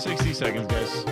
60 seconds, guys.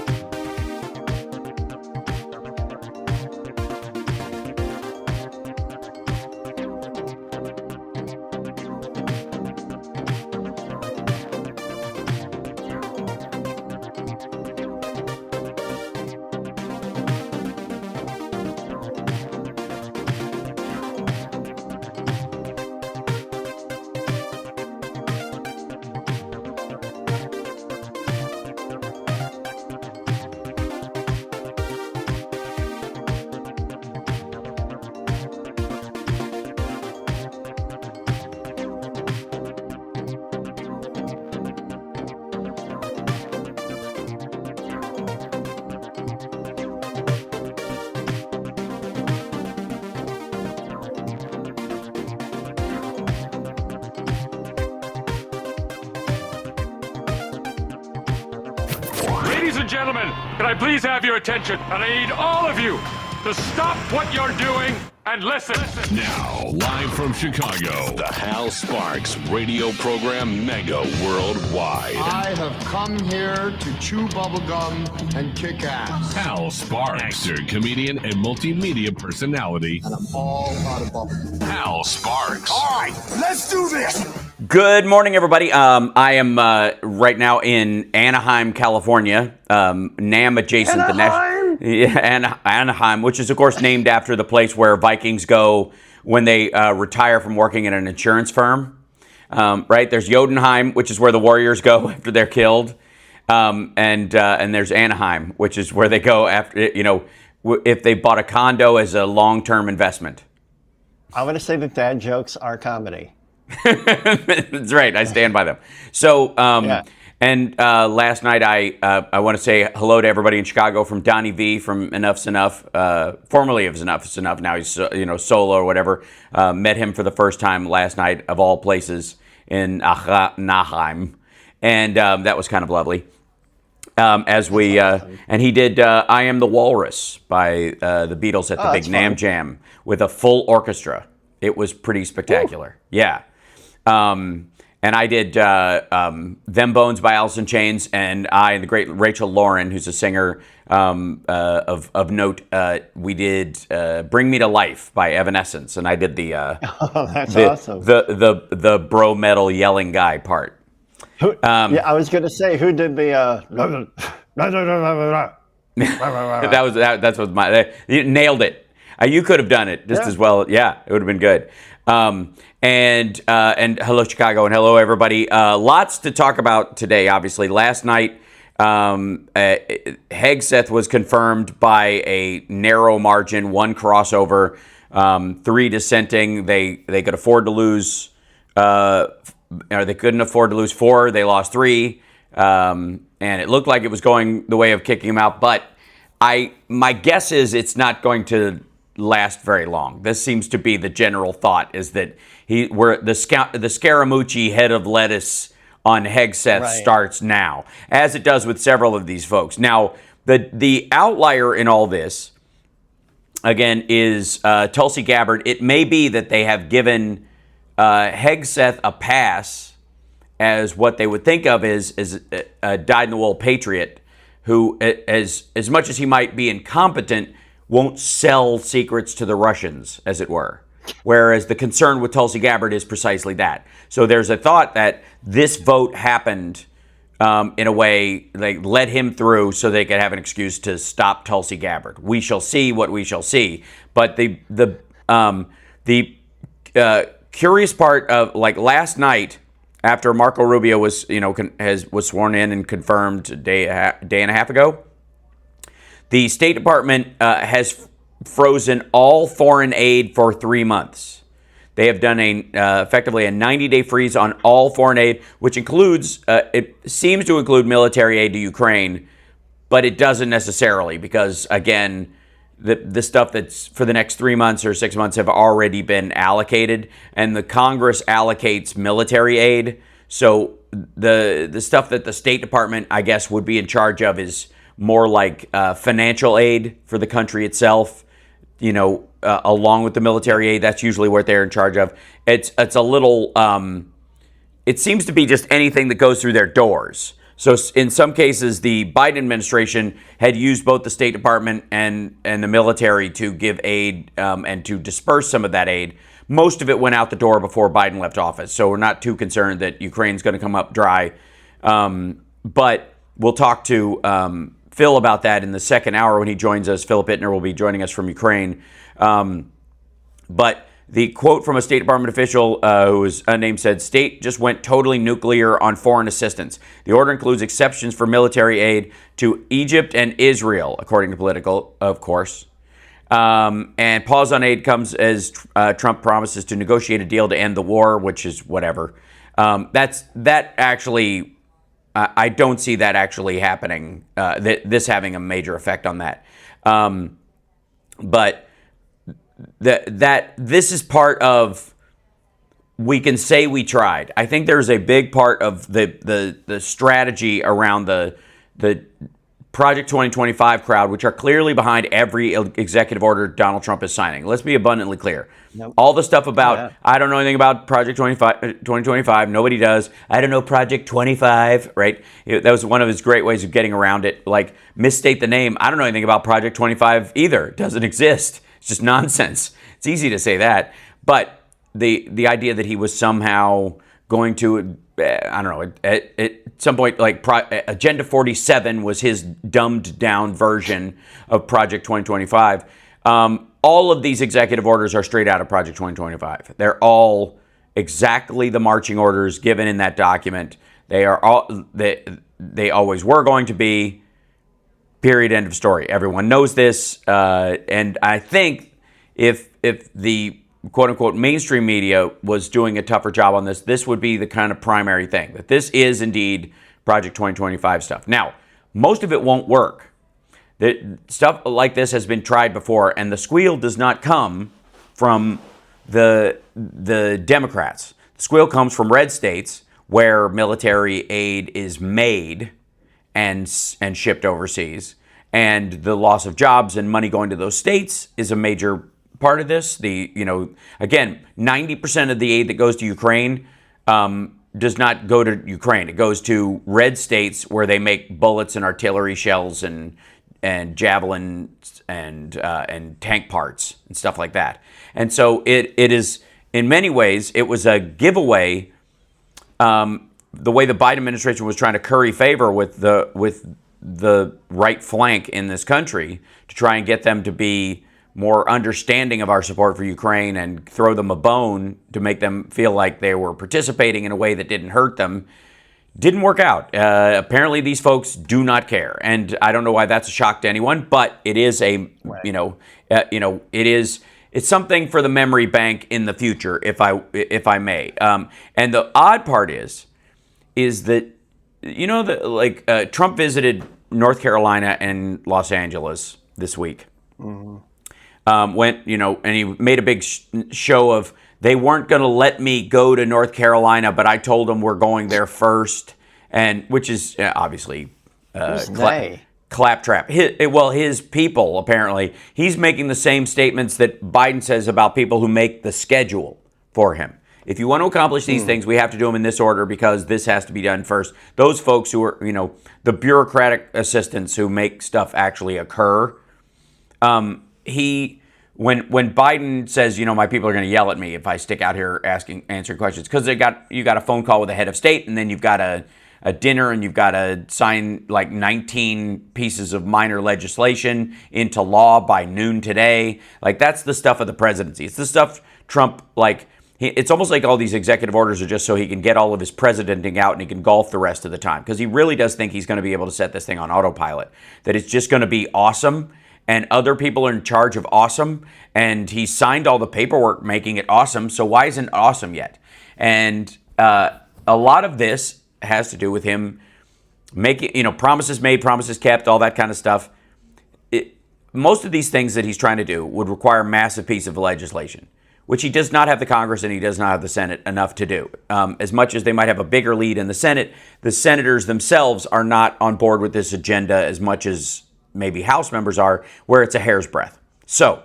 Ladies and gentlemen, can I please have your attention? And I need all of you to stop what you're doing and listen. Now, live from Chicago, the HAL Sparks radio program Mega Worldwide. I have come here to chew bubblegum and kick ass. HAL Sparks, actor, comedian, and multimedia personality. And I'm all out of bubblegum. HAL Sparks. All right, let's do this. Good morning, everybody. I am right now in Anaheim, California, NAM adjacent to Anaheim, which is, of course, named after the place where Vikings go when they retire from working at an insurance firm. Right? There's Jotunheim, which is where the Warriors go after they're killed, and there's Anaheim, which is where they go after, if they bought a condo as a long-term investment. I'm going to say that dad jokes are comedy. That's right. I stand by them. So, and last night I want to say hello to everybody in Chicago from Donnie V from Enough's Enough, formerly of Enough's Enough. Now he's solo or whatever. Met him for the first time last night of all places in Anaheim, and that was kind of lovely. And he did "I Am the Walrus" by the Beatles at the big NAMM Jam with a full orchestra. It was pretty spectacular. Ooh. Yeah. And I did Them Bones by Alice in Chains, and the great Rachel Lauren, who's a singer of note, we did Bring Me to Life by Evanescence, and I did awesome. the bro metal yelling guy part. I was going to say, who did the... That's what you nailed it. You could have done it just as well. Yeah, it would have been good. And hello, Chicago, and hello, everybody. Lots to talk about today, obviously. Last night, Hegseth was confirmed by a narrow margin, one crossover, 3 dissenting. They could afford to lose, or they couldn't afford to lose 4. They lost 3. And it looked like it was going the way of kicking him out. But my guess is it's not going to last very long. This seems to be the general thought, is that the Scaramucci head of lettuce on Hegseth starts now, as it does with several of these folks. Now, the outlier in all this, again, is Tulsi Gabbard. It may be that they have given Hegseth a pass as what they would think of as a dyed-in-the-wool patriot who, as much as he might be incompetent, won't sell secrets to the Russians, as it were. Whereas the concern with Tulsi Gabbard is precisely that. So there's a thought that this vote happened in a way, they let him through so they could have an excuse to stop Tulsi Gabbard. We shall see what we shall see. But the curious part of, like, last night, after Marco Rubio was sworn in and confirmed a day and a half ago, the State Department has frozen all foreign aid for 3 months. They have done effectively a 90-day freeze on all foreign aid, which includes, it seems to include military aid to Ukraine, but it doesn't necessarily, because, again, the stuff that's for the next 3 months or 6 months have already been allocated, and the Congress allocates military aid. So the stuff that the State Department, I guess, would be in charge of is more like financial aid for the country itself, along with the military aid. That's usually what they're in charge of. It's a little, it seems to be just anything that goes through their doors. So in some cases, the Biden administration had used both the State Department and the military to give aid and to disperse some of that aid. Most of it went out the door before Biden left office. So we're not too concerned that Ukraine's going to come up dry. But we'll talk to Phil about that in the second hour when he joins us. Philip Ittner will be joining us from Ukraine. But the quote from a State Department official who was unnamed said, "State just went totally nuclear on foreign assistance. The order includes exceptions for military aid to Egypt and Israel," according to Political, of course. And pause on aid comes as Trump promises to negotiate a deal to end the war, which is whatever. That actually, I don't see that actually happening, this having a major effect on that. But that this is part of, we can say we tried. I think there's a big part of the strategy around the Project 2025 crowd, which are clearly behind every executive order Donald Trump is signing. Let's be abundantly clear. Nope. All the stuff about, I don't know anything about Project 2025. Nobody does. I don't know Project 25, right? That was one of his great ways of getting around it. Like, misstate the name. I don't know anything about Project 25 either. It doesn't exist. It's just nonsense. It's easy to say that. But the idea that he was somehow going to, I don't know, at some point, like Agenda 47 was his dumbed down version of Project 2025. All of these executive orders are straight out of Project 2025. They're all exactly the marching orders given in that document. They are all, they always were going to be. Period. End of story. Everyone knows this, and I think if the quote unquote mainstream media was doing a tougher job on this, this would be the kind of primary thing, that this is indeed Project 2025 stuff. Now, most of it won't work. Stuff like this has been tried before, and the squeal does not come from the Democrats. The squeal comes from red states where military aid is made and shipped overseas, and the loss of jobs and money going to those states is a major part of this. Again, 90% of the aid that goes to Ukraine does not go to Ukraine. It goes to red states where they make bullets and artillery shells and javelins and tank parts and stuff like that. And so it is, in many ways, it was a giveaway. The way the Biden administration was trying to curry favor with the right flank in this country to try and get them to be more understanding of our support for Ukraine and throw them a bone to make them feel like they were participating in a way that didn't hurt them, didn't work out. Apparently, these folks do not care, and I don't know why that's a shock to anyone. But it is it's something for the memory bank in the future, if I may. And the odd part is that, Trump visited North Carolina and Los Angeles this week. Mm-hmm. And he made a big show of, they weren't going to let me go to North Carolina, but I told them we're going there first, and which is obviously claptrap. His people, apparently. He's making the same statements that Biden says about people who make the schedule for him. If you want to accomplish these things, we have to do them in this order because this has to be done first. Those folks who are, the bureaucratic assistants who make stuff actually occur. When Biden says, my people are going to yell at me if I stick out here answering questions, because you got a phone call with the head of state, and then you've got a dinner, and you've got to sign like 19 pieces of minor legislation into law by noon today. Like, that's the stuff of the presidency. It's the stuff Trump, it's almost like all these executive orders are just so he can get all of his presidenting out and he can golf the rest of the time, because he really does think he's going to be able to set this thing on autopilot, that it's just going to be awesome. And other people are in charge of awesome, and he signed all the paperwork making it awesome, so why isn't it awesome yet? And a lot of this has to do with him making, promises made, promises kept, all that kind of stuff. Most of these things that he's trying to do would require a massive piece of legislation, which he does not have the Congress and he does not have the Senate enough to do. As much as they might have a bigger lead in the Senate, the senators themselves are not on board with this agenda as much as maybe House members are, where it's a hair's breadth. So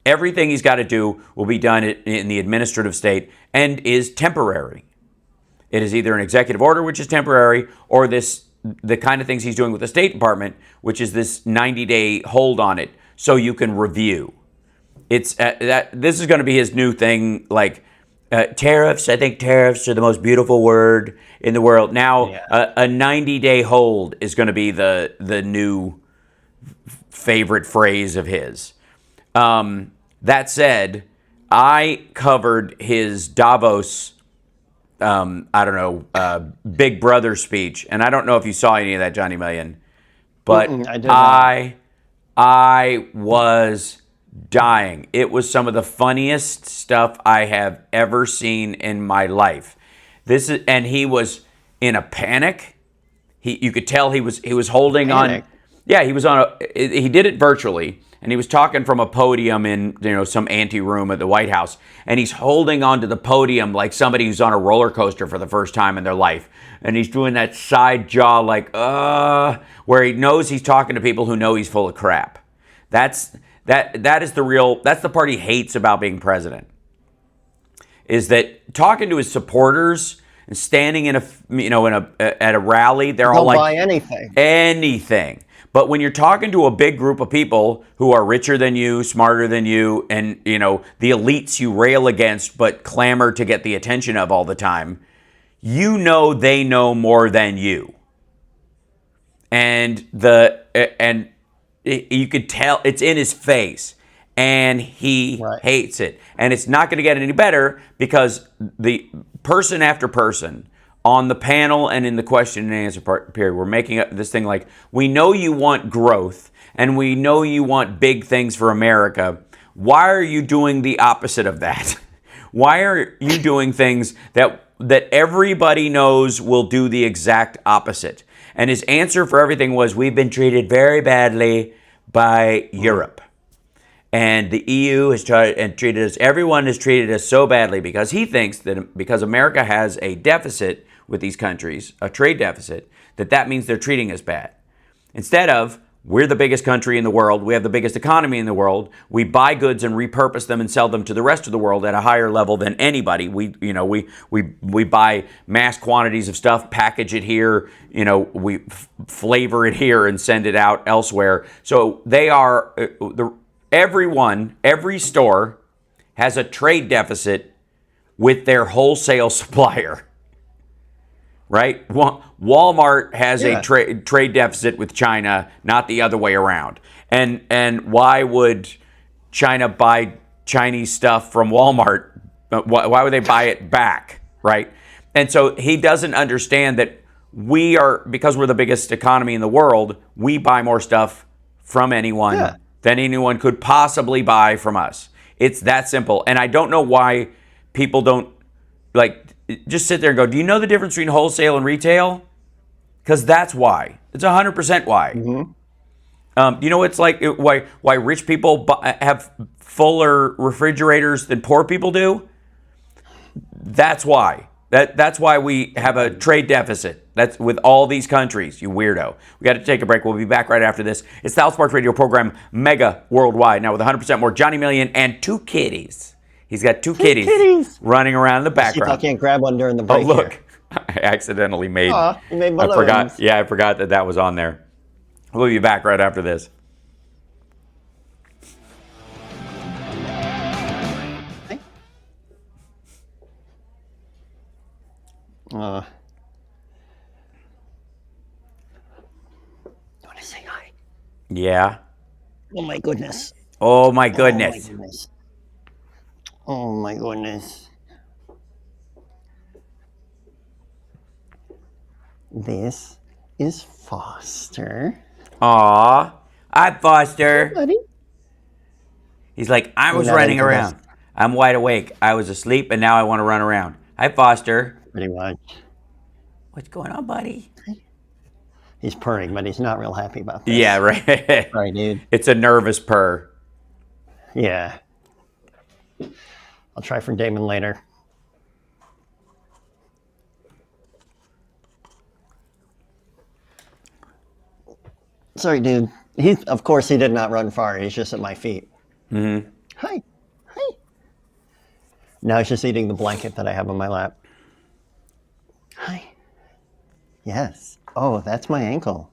everything he's got to do will be done in the administrative state and is temporary. It is either an executive order, which is temporary, or the kind of things he's doing with the State Department, which is this 90-day hold on it so you can review. It's this is going to be his new thing, like tariffs. I think tariffs are the most beautiful word in the world. Now, a 90-day hold is going to be the new favorite phrase of his. That said, I covered his Davos, Big Brother speech, and I don't know if you saw any of that, Johnny Million, but I was dying. It was some of the funniest stuff I have ever seen in my life. And he was in a panic. You could tell he was holding on. Yeah, he was he did it virtually, and he was talking from a podium in some ante room at the White House, and he's holding onto the podium like somebody who's on a roller coaster for the first time in their life, and he's doing that side jaw like where he knows he's talking to people who know he's full of crap. That's the part he hates about being president, is that talking to his supporters and standing at a rally, they're all like buy anything. But when you're talking to a big group of people who are richer than you, smarter than you, and the elites you rail against but clamor to get the attention of all the time, they know more than you. And you could tell it's in his face, and he hates it. And it's not going to get any better, because the person after person on the panel and in the question and answer period, we're making up this thing like, we know you want growth and we know you want big things for America. Why are you doing the opposite of that? Why are you doing things that everybody knows will do the exact opposite? And his answer for everything was, we've been treated very badly by Europe. And the EU has treated us, everyone has treated us so badly, because he thinks that because America has a deficit with these countries, a trade deficit, that means they're treating us bad. Instead of, we're the biggest country in the world, we have the biggest economy in the world, we buy goods and repurpose them and sell them to the rest of the world at a higher level than anybody. We buy mass quantities of stuff, package it here, we flavor it here and send it out elsewhere. So they are, every store has a trade deficit with their wholesale supplier. Right? Walmart has a trade deficit with China, not the other way around. And why would China buy Chinese stuff from Walmart? Why would they buy it back? Right? And so he doesn't understand that because we're the biggest economy in the world, we buy more stuff from anyone than anyone could possibly buy from us. It's that simple. And I don't know why people don't just sit there and go, do you know the difference between wholesale and retail? Because that's why. It's 100% why. Mm-hmm. It's like why rich people have fuller refrigerators than poor people do? That's why. That's why we have a trade deficit. That's with all these countries, you weirdo. We got to take a break. We'll be back right after this. It's the HAL Sparks radio program, Mega Worldwide. Now with 100% more Johnny Million and two kitties. He's got two kitties running around in the background. See if I can't grab one during the break. Oh, look. Here. I accidentally made... you made balloons. I forgot that was on there. We'll be back right after this. Hey. You want to say hi? Yeah. Oh, my goodness. Oh, my goodness. Oh, my goodness. This is Foster. Aw. Hi, Foster. Hey, buddy. He's like, I was running around. I'm wide awake. I was asleep, and now I want to run around. Hi, Foster. Pretty much. What's going on, buddy? He's purring, but he's not real happy about this. Yeah, right. Right, dude. It's a nervous purr. Yeah. I'll try for Damon later. Sorry, dude. Of course, he did not run far. He's just at my feet. Mm-hmm. Hi. Now he's just eating the blanket that I have on my lap. Hi. Yes. Oh, that's my ankle.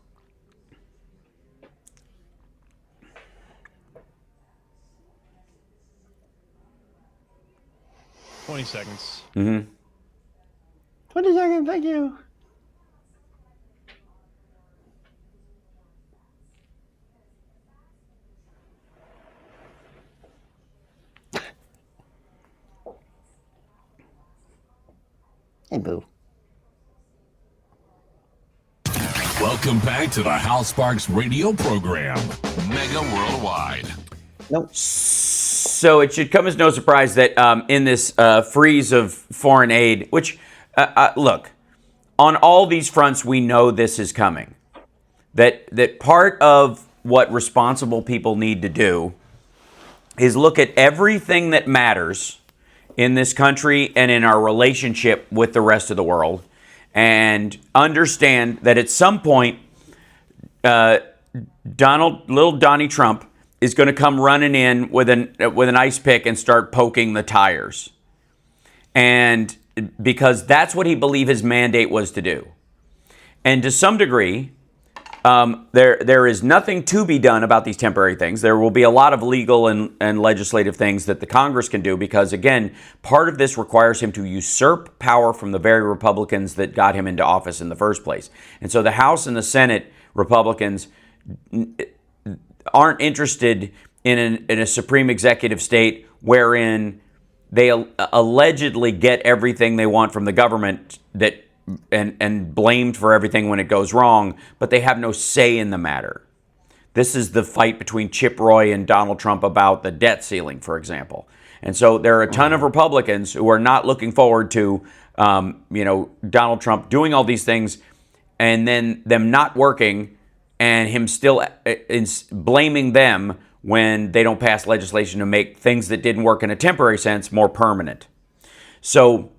$20 seconds. 20 seconds, thank you. Hey, boo. Welcome back to the HAL Sparks radio program, Mega Worldwide. Nope. So it should come as no surprise that in this freeze of foreign aid, which, look, on all these fronts, we know this is coming. That part of what responsible people need to do is look at everything that matters in this country and in our relationship with the rest of the world, and understand that at some point, little Donnie Trump is going to come running in with an ice pick and start poking the tires, and because that's what he believed his mandate was to do. And to some degree, there is nothing to be done about these temporary things. There will be a lot of legal and legislative things that the Congress can do because, again, part of this requires him to usurp power from the very Republicans that got him into office in the first place. And so the House and the Senate Republicans aren't interested in a supreme executive state wherein they allegedly get everything they want from the government and blamed for everything when it goes wrong, but they have no say in the matter. This is the fight between Chip Roy and Donald Trump about the debt ceiling, for example. And so there are a ton of Republicans who are not looking forward to, Donald Trump doing all these things and then them not working and him still blaming them when they don't pass legislation to make things that didn't work in a temporary sense more permanent. So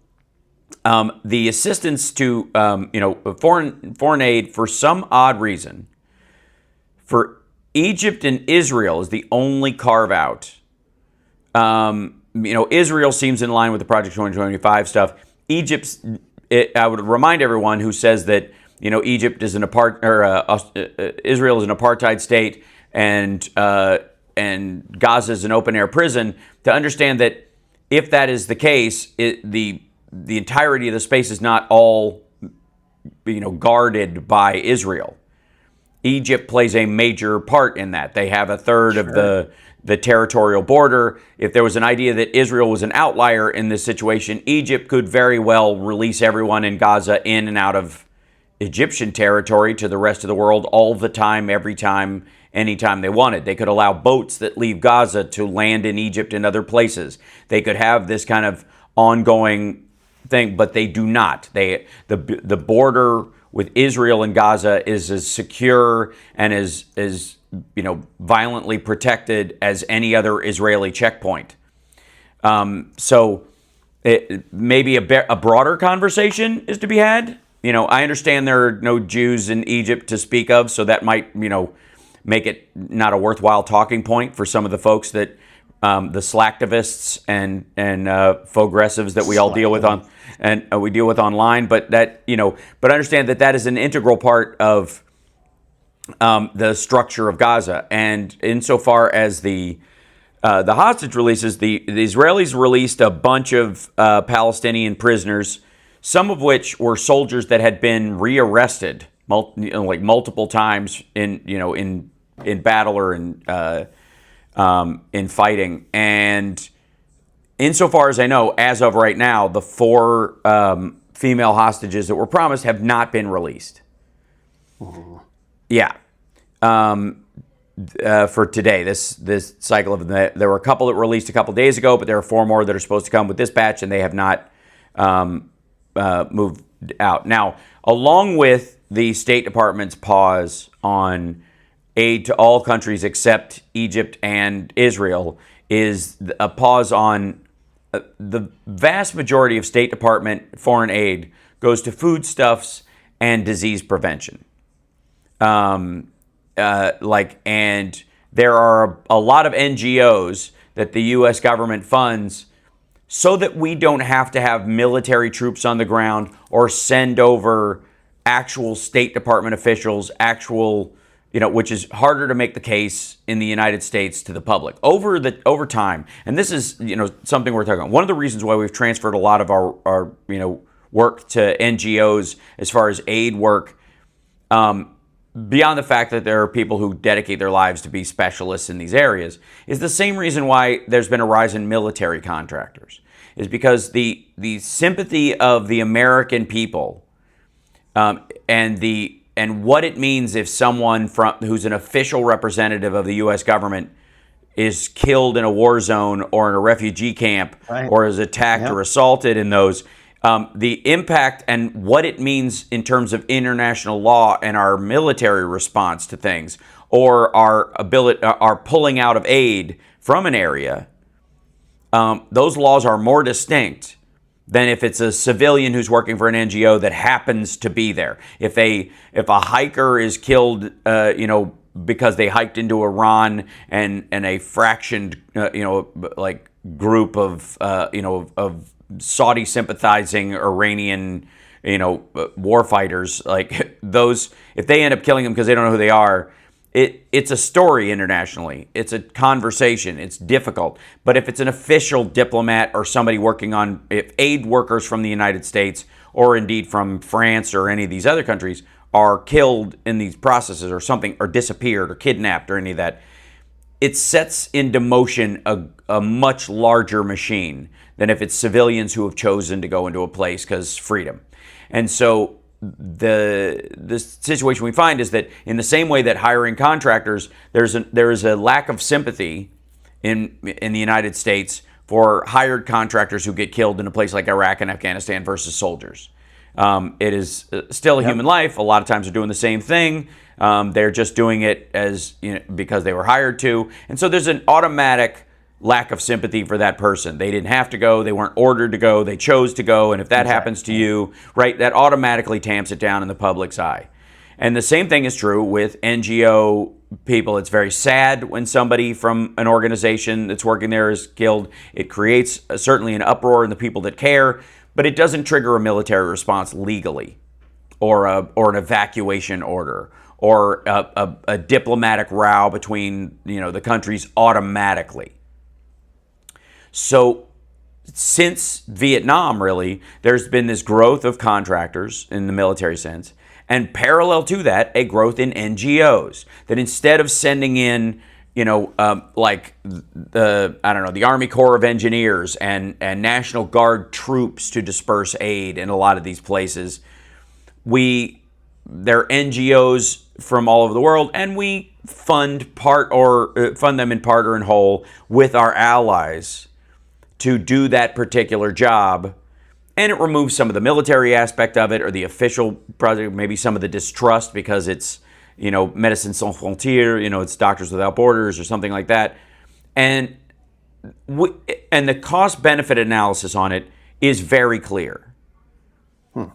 the assistance to foreign aid, for some odd reason, for Egypt and Israel is the only carve out. Israel seems in line with the Project 2025 stuff. I would remind everyone who says that Egypt is Israel is an apartheid state and Gaza is an open air prison, to understand that if that is the case, the entirety of the space is not all, guarded by Israel. Egypt plays a major part in that. They have a third of the territorial border. If there was an idea that Israel was an outlier in this situation, Egypt could very well release everyone in Gaza in and out of Egyptian territory to the rest of the world all the time, every time, anytime they wanted. They could allow boats that leave Gaza to land in Egypt and other places. They could have this kind of ongoing thing, but they do not. The border with Israel and Gaza is as secure and as violently protected as any other Israeli checkpoint. So maybe a broader conversation is to be had. I understand there are no Jews in Egypt to speak of, so that might make it not a worthwhile talking point for some of the folks that the slacktivists and progressives that we all deal with we deal with online, but understand that is an integral part of the structure of Gaza. And insofar as the hostage releases, the Israelis released a bunch of Palestinian prisoners, some of which were soldiers that had been rearrested multiple times in battle or in fighting. And insofar as I know, as of right now, the 4 female hostages that were promised have not been released. Yeah. For today, this cycle of there were a couple that were released a couple days ago, but there are 4 more that are supposed to come with this batch, and they have not moved out. Now, along with the State Department's pause on aid to all countries except Egypt and Israel is a pause on the vast majority of State Department foreign aid goes to foodstuffs and disease prevention. And there are a lot of NGOs that the U.S. government funds so that we don't have to have military troops on the ground or send over actual State Department officials, which is harder to make the case in the United States to the public over time. And this is, something we're talking about. One of the reasons why we've transferred a lot of our work to NGOs as far as aid work, beyond the fact that there are people who dedicate their lives to be specialists in these areas, is the same reason why there's been a rise in military contractors, is because the sympathy of the American people, and what it means if someone who's an official representative of the U.S. government is killed in a war zone or in a refugee camp, right, or is attacked or assaulted in those. The impact and what it means in terms of international law and our military response to things, or our pulling out of aid from an area, those laws are more distinct than if it's a civilian who's working for an NGO that happens to be there. If a hiker is killed, because they hiked into Iran and a fractioned, group of Saudi sympathizing Iranian, war fighters, like those, if they end up killing them because they don't know who they are, it's a story internationally. It's a conversation. It's difficult. But if it's an official diplomat or somebody if aid workers from the United States or indeed from France or any of these other countries are killed in these processes or something, or disappeared or kidnapped or any of that, it sets into motion a much larger machine than if it's civilians who have chosen to go into a place because freedom. And so the situation we find is that in the same way that hiring contractors, there is a lack of sympathy in the United States for hired contractors who get killed in a place like Iraq and Afghanistan versus soldiers. It is still a human life. A lot of times they're doing the same thing. They're just doing it because they were hired to. And so there's an automatic lack of sympathy for that person. They didn't have to go. They weren't ordered to go. They chose to go. And if that happens to you, right, that automatically tamps it down in the public's eye. And the same thing is true with NGO people. It's very sad when somebody from an organization that's working there is killed. It creates certainly an uproar in the people that care, but it doesn't trigger a military response legally, or an evacuation order, or a diplomatic row between the countries automatically. So since Vietnam, really, there's been this growth of contractors in the military sense, and parallel to that, a growth in NGOs, that instead of sending in, the Army Corps of Engineers and National Guard troops to disperse aid in a lot of these places, they're NGOs from all over the world, and we fund them in part or in whole with our allies to do that particular job. And it removes some of the military aspect of it, or the official project, maybe some of the distrust because it's, Médecins Sans Frontières, it's Doctors Without Borders or something like that. And the cost-benefit analysis on it is very clear.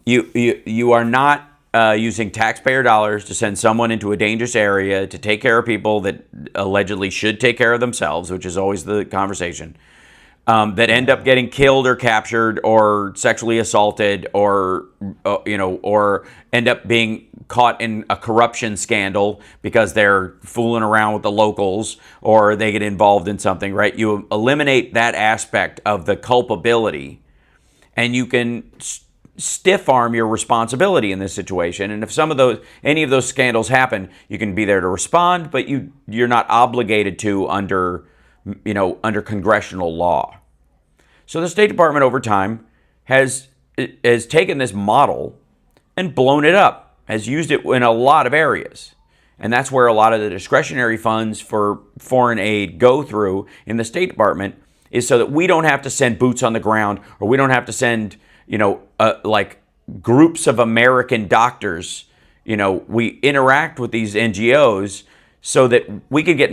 You are not using taxpayer dollars to send someone into a dangerous area to take care of people that allegedly should take care of themselves, which is always the conversation. That end up getting killed or captured or sexually assaulted, or end up being caught in a corruption scandal because they're fooling around with the locals, or they get involved in something, right? You eliminate that aspect of the culpability, and you can stiff arm your responsibility in this situation. And if any of those scandals happen, you can be there to respond, but you're not obligated to under congressional law. So the State Department over time has taken this model and blown it up, has used it in a lot of areas. And that's where a lot of the discretionary funds for foreign aid go through in the State Department, is so that we don't have to send boots on the ground, or we don't have to send, groups of American doctors. We interact with these NGOs so that we can get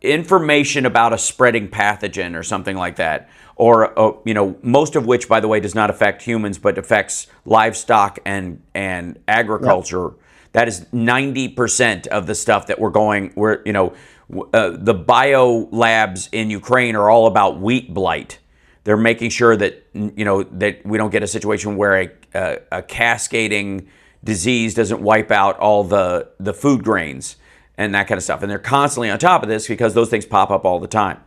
information about a spreading pathogen or something like that, or most of which, by the way, does not affect humans but affects livestock and agriculture. Yep. That is 90% of the stuff that the bio labs in Ukraine are all about wheat blight. They're making sure that, that we don't get a situation where a cascading disease doesn't wipe out all the food grains and that kind of stuff. And they're constantly on top of this because those things pop up all the time.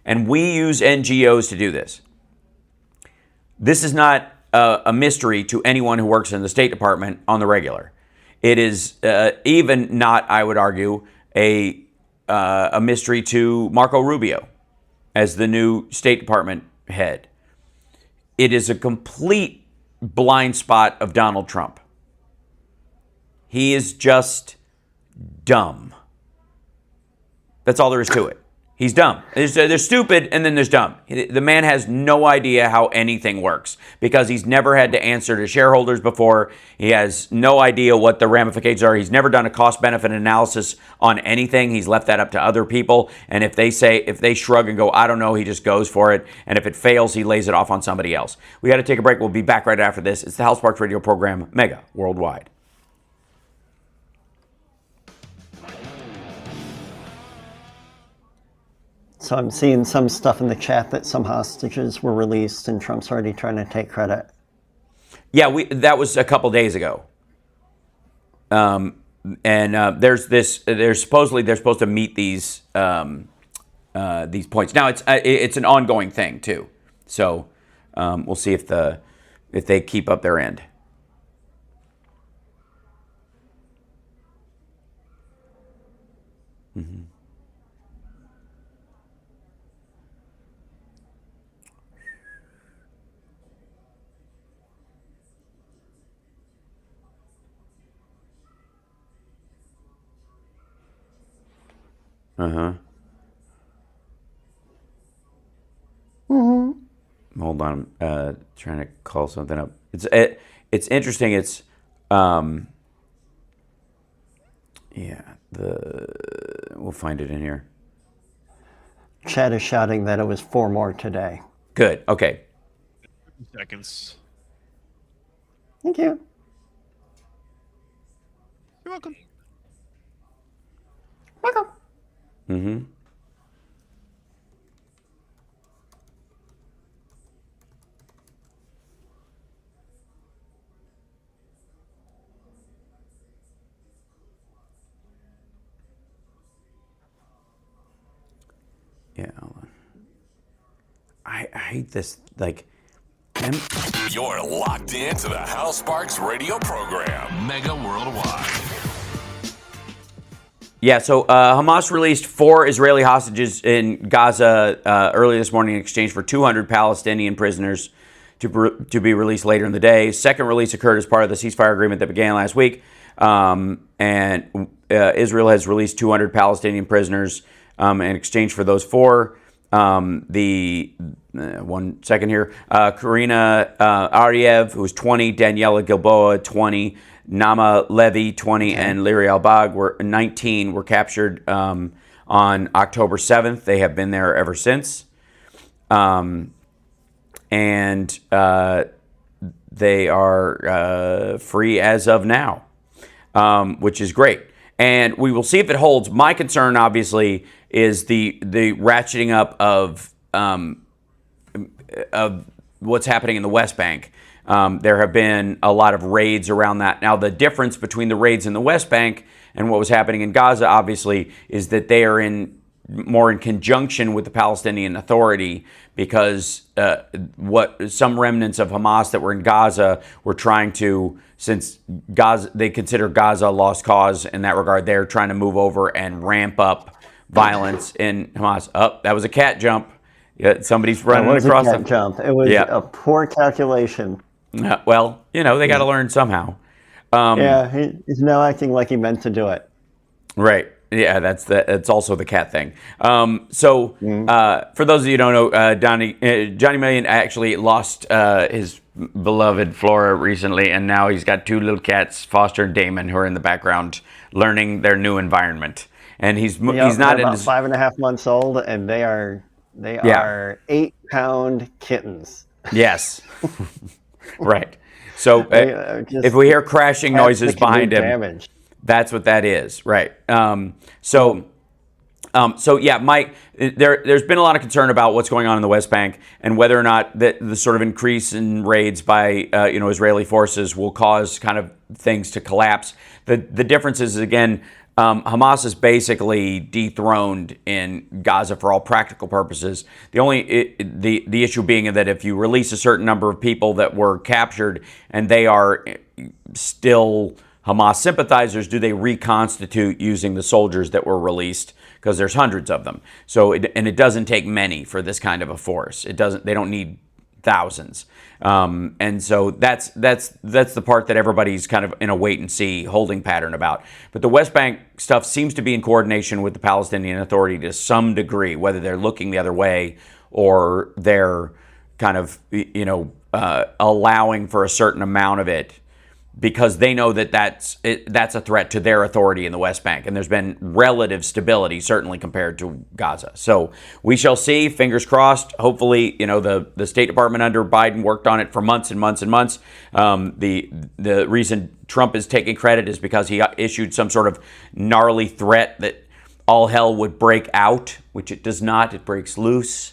And we use NGOs to do this. This is not a mystery to anyone who works in the State Department on the regular. It is even not, I would argue, a mystery to Marco Rubio as the new State Department head. It is a complete blind spot of Donald Trump. He is just dumb. That's all there is to it. He's dumb. There's stupid and then there's dumb. The man has no idea how anything works because he's never had to answer to shareholders before. He has no idea what the ramifications are. He's never done a cost-benefit analysis on anything. He's left that up to other people. And if they shrug and go, I don't know, he just goes for it. And if it fails, he lays it off on somebody else. We got to take a break. We'll be back right after this. It's the HAL Sparks radio program, Mega Worldwide. So I'm seeing some stuff in the chat that some hostages were released and Trump's already trying to take credit. Yeah, that was a couple days ago. There's supposedly they're supposed to meet these points. Now it's an ongoing thing too. So we'll see if they keep up their end. Mm-hmm. Uh-huh. Mm-hmm. Hold on. Trying to call something up. It's interesting. It's we'll find it in here. Chad is shouting that it was 4 more today. Good. Okay. Seconds. Thank you. You're welcome. Welcome. Mm-hmm. Yeah, hold on. I hate this, like... You're locked into the HAL Sparks radio program, Mega Worldwide. Yeah, so Hamas released 4 Israeli hostages in Gaza early this morning in exchange for 200 Palestinian prisoners to be released later in the day. Second release occurred as part of the ceasefire agreement that began last week. And Israel has released 200 Palestinian prisoners in exchange for those 4. One second here. Karina Ariev, who was 20, Daniela Gilboa, 20, Nama Levy, 20, and Liri Albag, were 19, were captured on October 7th. They have been there ever since. And they are free as of now, which is great. And we will see if it holds. My concern, obviously, is the ratcheting up of what's happening in the West Bank. There have been a lot of raids around that. Now, the difference between the raids in the West Bank and what was happening in Gaza, obviously, is that they are more in conjunction with the Palestinian Authority, because what some remnants of Hamas that were in Gaza were trying to, since Gaza, they consider Gaza a lost cause in that regard, they're trying to move over and ramp up violence in Hamas. Oh, that was a cat jump. Yeah, somebody's running across a cat jump. It was a poor calculation. Well, they got to learn somehow. He's now acting like he meant to do it. Right. Yeah, that's also the cat thing. For those of you who don't know, Johnny Million actually lost his beloved Flora recently, and now he's got 2 little cats, Foster and Damon, who are in the background learning their new environment. And he's not in about 5.5 months old, and they are 8-pound kittens. Yes. Right. So if we hear crashing noises behind him. Damage. That's what that is, right? So yeah, Mike, there's been a lot of concern about what's going on in the West Bank and whether or not the sort of increase in raids by Israeli forces will cause kind of things to collapse. The difference is, again, Hamas is basically dethroned in Gaza for all practical purposes. The issue being that if you release a certain number of people that were captured and they are still Hamas sympathizers, do they reconstitute using the soldiers that were released? Because there's hundreds of them. So it doesn't take many for this kind of a force. They don't need thousands. And so that's the part that everybody's kind of in a wait and see holding pattern about. But the West Bank stuff seems to be in coordination with the Palestinian Authority to some degree, whether they're looking the other way or they're kind of allowing for a certain amount of it, because they know that that's a threat to their authority in the West Bank. And there's been relative stability, certainly compared to Gaza. So we shall see, fingers crossed. Hopefully, the State Department under Biden worked on it for months and months and months. The reason Trump is taking credit is because he issued some sort of gnarly threat that all hell would break out, which it does not. It breaks loose,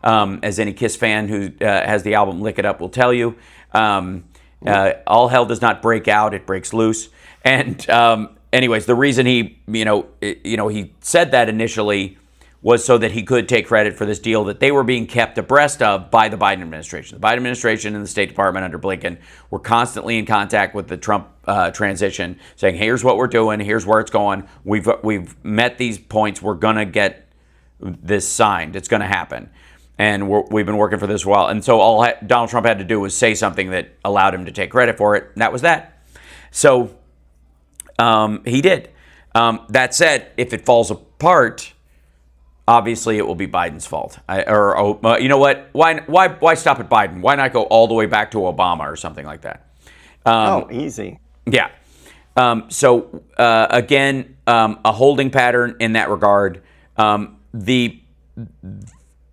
as any Kiss fan who has the album Lick It Up will tell you. All hell does not break out; it breaks loose. And anyways, the reason he said that initially was so that he could take credit for this deal that they were being kept abreast of by the Biden administration. The Biden administration and the State Department under Blinken were constantly in contact with the Trump transition, saying, "Here's what we're doing. Here's where it's going. We've met these points. We're gonna get this signed. It's gonna happen." And we've been working for this for a while. And so all Donald Trump had to do was say something that allowed him to take credit for it. And that was that. So he did. That said, if it falls apart, obviously it will be Biden's fault. You know what? Why stop at Biden? Why not go all the way back to Obama or something like that? Easy. Yeah. Again, a holding pattern in that regard.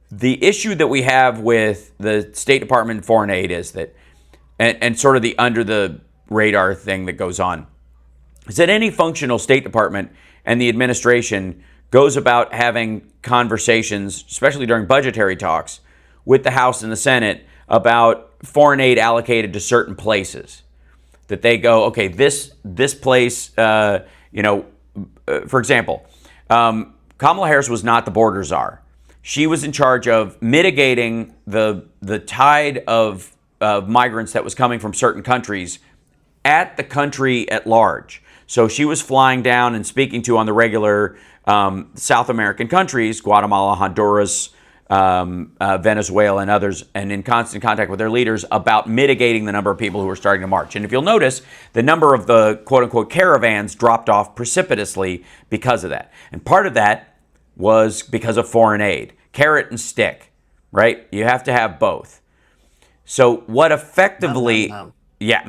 The issue that we have with the State Department and foreign aid is that, and sort of the under the radar thing that goes on, is that any functional State Department and the administration goes about having conversations, especially during budgetary talks, with the House and the Senate about foreign aid allocated to certain places. That they go, okay, this place, for example, Kamala Harris was not the border czar. She was in charge of mitigating the tide of migrants that was coming from certain countries at the country at large. So she was flying down and speaking to, on the regular, South American countries, Guatemala, Honduras, Venezuela, and others, and in constant contact with their leaders about mitigating the number of people who were starting to march. And if you'll notice, the number of the quote-unquote caravans dropped off precipitously because of that. And part of that was because of foreign aid. Carrot and stick, right? You have to have both. So what effectively... The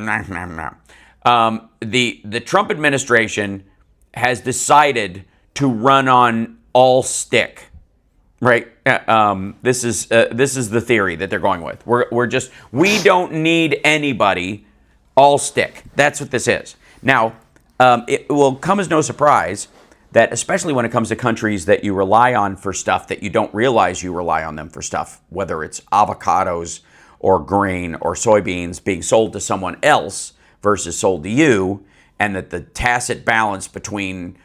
Trump administration has decided to run on all stick, right? This is the theory that they're going with. We don't need anybody, all stick. That's what this is. Now, it will come as no surprise that, especially when it comes to countries that you rely on for stuff that you don't realize you rely on them for stuff, whether it's avocados or grain or soybeans being sold to someone else versus sold to you, and that the tacit balance between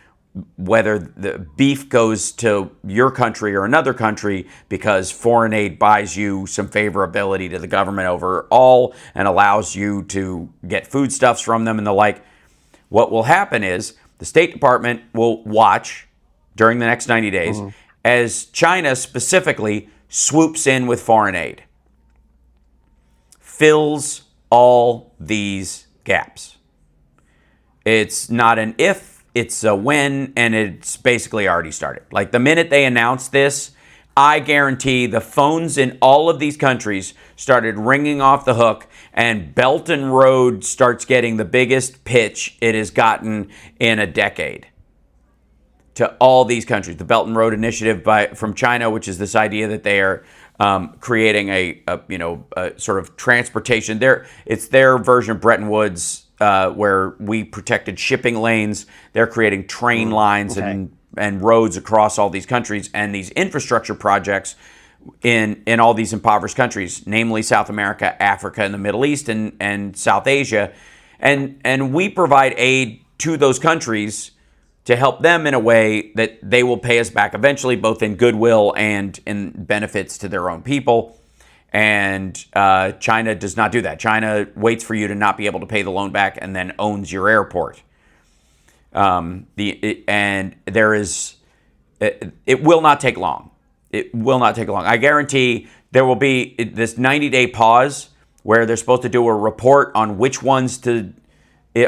whether the beef goes to your country or another country because foreign aid buys you some favorability to the government overall and allows you to get foodstuffs from them and the like. What will happen is the State Department will watch during the next 90 days as China specifically swoops in with foreign aid, fills all these gaps. It's not an if, it's a when, and it's basically already started. Like the minute they announced this, I guarantee the phones in all of these countries started ringing off the hook, and Belt and Road starts getting the biggest pitch it has gotten in a decade to all these countries. The Belt and Road Initiative from China, which is this idea that they are creating a sort of transportation. It's their version of Bretton Woods where we protected shipping lanes. They're creating train lines and roads across all these countries and these infrastructure projects in all these impoverished countries, namely South America, Africa, and the Middle East, and South Asia. And we provide aid to those countries to help them in a way that they will pay us back eventually, both in goodwill and in benefits to their own people. And China does not do that. China waits for you to not be able to pay the loan back and then owns your airport. And there is, it will not take long. It will not take long. I guarantee there will be this 90-day pause where they're supposed to do a report on which ones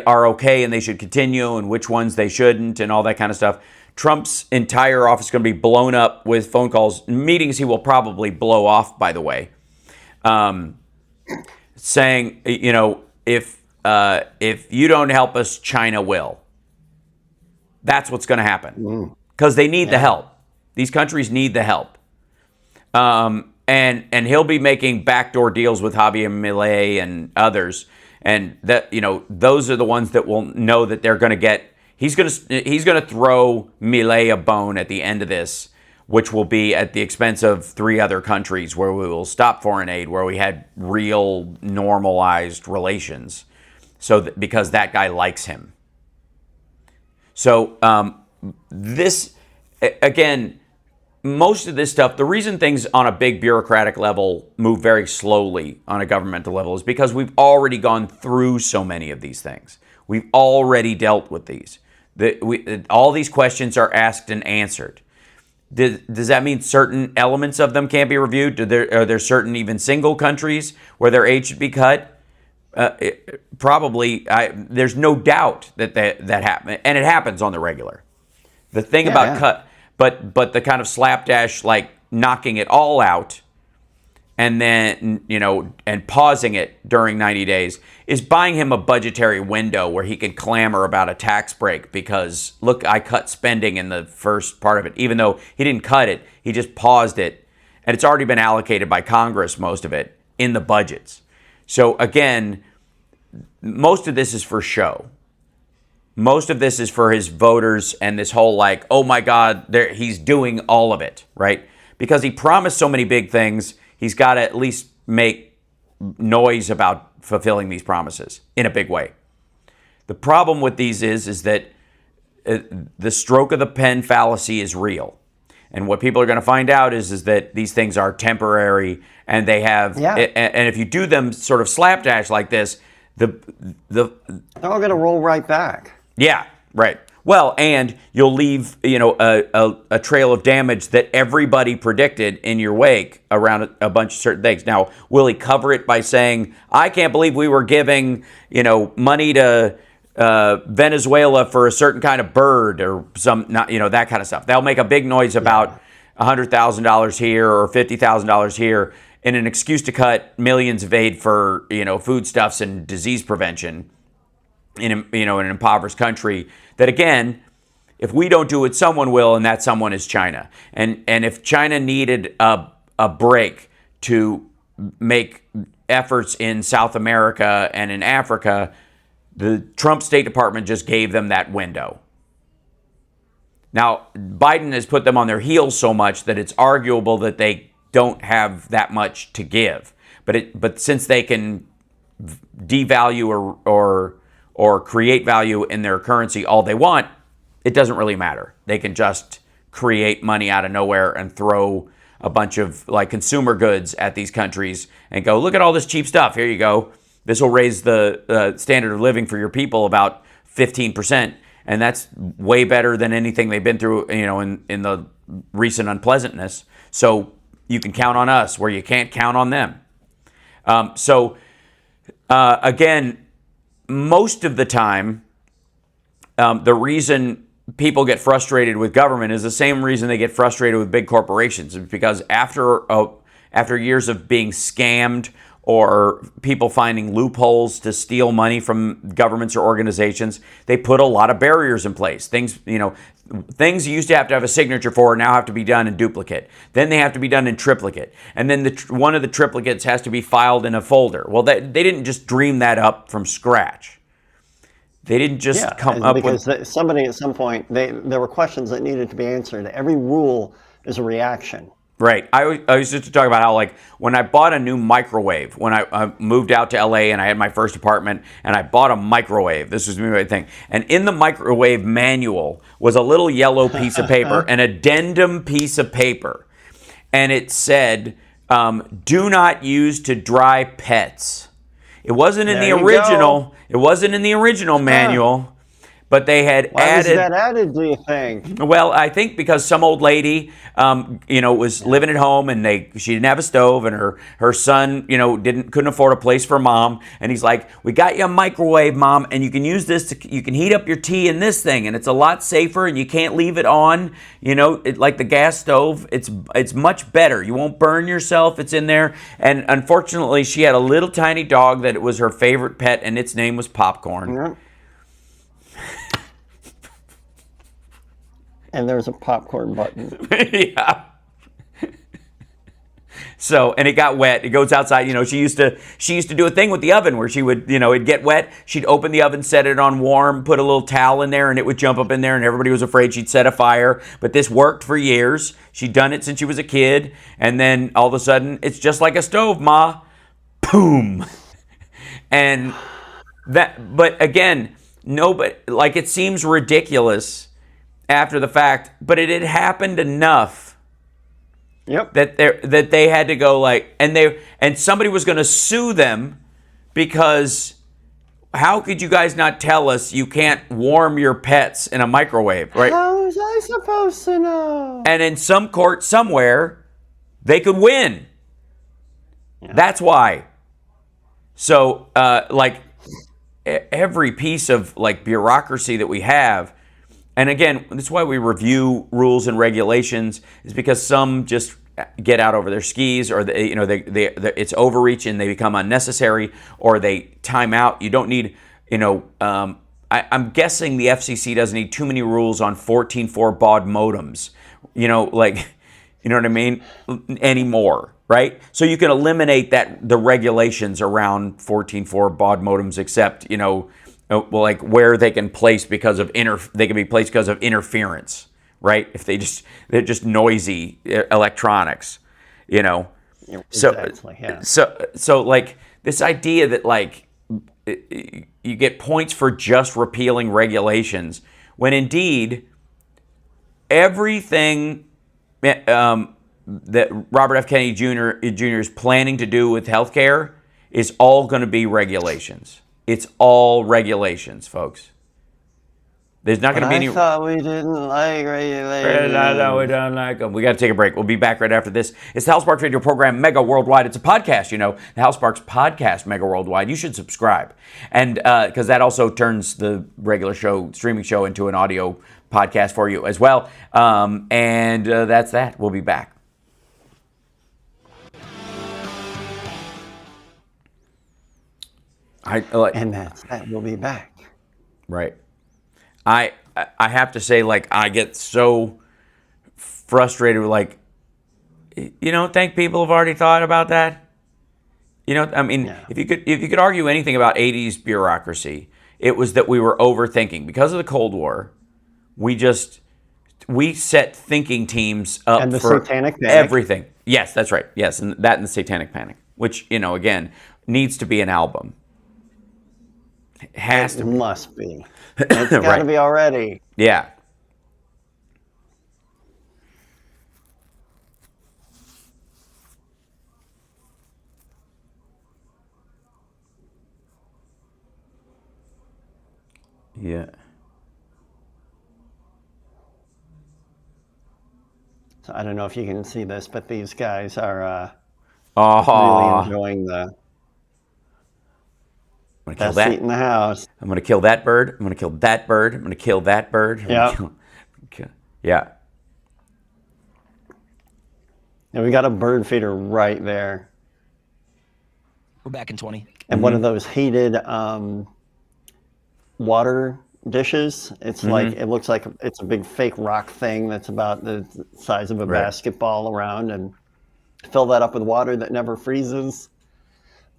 are okay and they should continue and which ones they shouldn't and all that kind of stuff. Trump's entire office is going to be blown up with phone calls, meetings he will probably blow off, by the way, saying, if you don't help us, China will. That's what's going to happen because they need the help. These countries need the help. And he'll be making backdoor deals with Javier Milei and others. And that, those are the ones that will know that they're going to get. He's going to throw Milei a bone at the end of this, which will be at the expense of 3 other countries where we will stop foreign aid, where we had real normalized relations. Because that guy likes him. So this, again, most of this stuff, the reason things on a big bureaucratic level move very slowly on a governmental level is because we've already gone through so many of these things. We've already dealt with these. All these questions are asked and answered. Does that mean certain elements of them can't be reviewed? Are there certain even single countries where their aid should be cut? Probably. There's no doubt that happens, and it happens on the regular. The thing about cut, but the kind of slapdash, like knocking it all out, and then and pausing it during 90 days is buying him a budgetary window where he can clamor about a tax break because look, I cut spending in the first part of it, even though he didn't cut it, he just paused it, and it's already been allocated by Congress, most of it, in the budgets. So again, most of this is for show. Most of this is for his voters and this whole oh my God, he's doing all of it, right? Because he promised so many big things, he's got to at least make noise about fulfilling these promises in a big way. The problem with these is that the stroke of the pen fallacy is real. And what people are going to find out is that these things are temporary and they have, and if you do them sort of slapdash like this, they're all going to roll right back. Yeah, right. Well, and you'll leave, a trail of damage that everybody predicted in your wake around a bunch of certain things. Now, will he cover it by saying, I can't believe we were giving, money to Venezuela for a certain kind of bird or that kind of stuff. They'll make a big noise about $100,000 here or $50,000 here in an excuse to cut millions of aid for, foodstuffs and disease prevention in an impoverished country that, again, if we don't do it, someone will, and that someone is China. And if China needed a break to make efforts in South America and in Africa, the Trump State Department just gave them that window. Now, Biden has put them on their heels so much that it's arguable that they don't have that much to give. But since they can devalue or create value in their currency all they want, it doesn't really matter. They can just create money out of nowhere and throw a bunch of consumer goods at these countries and go, look at all this cheap stuff. Here you go. This will raise the standard of living for your people about 15%. And that's way better than anything they've been through, in the recent unpleasantness. So you can count on us where you can't count on them. Again, most of the time, the reason people get frustrated with government is the same reason they get frustrated with big corporations. It's because after years of being scammed or people finding loopholes to steal money from governments or organizations, they put a lot of barriers in place. Things you used to have a signature for now have to be done in duplicate. Then they have to be done in triplicate. And then one of the triplicates has to be filed in a folder. Well, they didn't just dream that up from scratch. They didn't just come up with... Because somebody at some point, there were questions that needed to be answered. Every rule is a reaction. Right. I used to talk about how, like, when I bought a new microwave, when I moved out to LA and I had my first apartment and I bought a microwave, this was my thing. And in the microwave manual was a little yellow piece of paper, an addendum piece of paper. And it said, do not use to dry pets. It wasn't in the original. It wasn't in the original manual. But they had added. Why was that added, do you think? Well, I think because some old lady, was living at home and she didn't have a stove, and her son, couldn't afford a place for mom, and he's like, "We got you a microwave, mom, and you can use this you can heat up your tea in this thing, and it's a lot safer, and you can't leave it on, like the gas stove. It's much better. You won't burn yourself. It's in there." And unfortunately, she had a little tiny dog that was her favorite pet, and its name was Popcorn. Yeah. And there's a popcorn button. Yeah. So, and it got wet. It goes outside. She used to do a thing with the oven where she would, it'd get wet. She'd open the oven, set it on warm, put a little towel in there, and it would jump up in there, and everybody was afraid she'd set a fire. But this worked for years. She'd done it since she was a kid. And then all of a sudden, it's just like a stove, Ma. Boom. And but again, nobody, like, it seems ridiculous after the fact, but it had happened enough. Yep. That they had to go, like, and somebody was going to sue them because how could you guys not tell us you can't warm your pets in a microwave, right? How was I supposed to know? And in some court somewhere, they could win. Yeah. That's why. So, every piece of, like, bureaucracy that we have. And again, that's why we review rules and regulations, is because some just get out over their skis, or it's overreach and they become unnecessary, or they time out. You don't need, I'm guessing the FCC doesn't need too many rules on 14.4 baud modems, you know what I mean, anymore, right? So you can eliminate the regulations around 14.4 baud modems, except, like where they can place because of interference, right? If they're just noisy electronics, Exactly, yeah. So like this idea that, like, you get points for just repealing regulations, when indeed everything that Robert F. Kennedy Jr. is planning to do with healthcare is all going to be regulations. It's all regulations, folks. There's not going to be any... I thought we didn't like regulations. No, we don't like them. We got to take a break. We'll be back right after this. It's the HAL Sparks radio program, Mega Worldwide. It's a podcast, the HAL Sparks podcast, Mega Worldwide. You should subscribe. And because that also turns the regular streaming show, into an audio podcast for you as well. And that's that. We'll be back. And that's that. We'll be back. Right. I have to say, like, I get so frustrated with, like, think people have already thought about that. If you could argue anything about 80s bureaucracy, it was that we were overthinking. Because of the Cold War, we set thinking teams up and the for Satanic Panic. Everything. Yes, that's right. Yes, and the Satanic Panic, which, again, needs to be an album. It must be. It's got to right. be already. Yeah. Yeah. So I don't know if you can see this, but these guys are really enjoying the best seat in the house. I'm going to kill that bird. I'm going to kill that bird. I'm going to kill that bird. Yeah. Yeah. And we got a bird feeder right there. We're back in 20. And one of those heated water dishes. It's like, it looks like it's a big fake rock thing that's about the size of a basketball around, and fill that up with water that never freezes.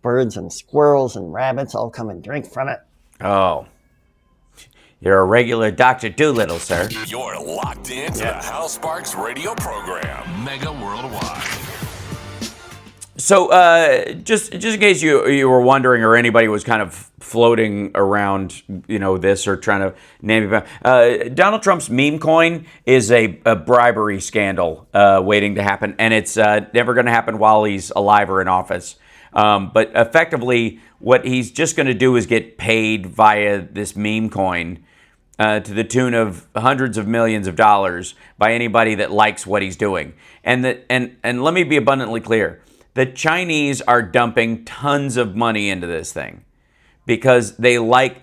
Birds and squirrels and rabbits all come and drink from it. Oh. You're a regular Dr. Doolittle, sir. You're locked into the HAL Sparks radio program, Mega Worldwide. So, just in case you were wondering, or anybody was kind of floating around, this or trying to name it, Donald Trump's meme coin is a bribery scandal waiting to happen, and it's never going to happen while he's alive or in office. But effectively, what he's just going to do is get paid via this meme coin to the tune of hundreds of millions of dollars by anybody that likes what he's doing. And let me be abundantly clear. The Chinese are dumping tons of money into this thing because they want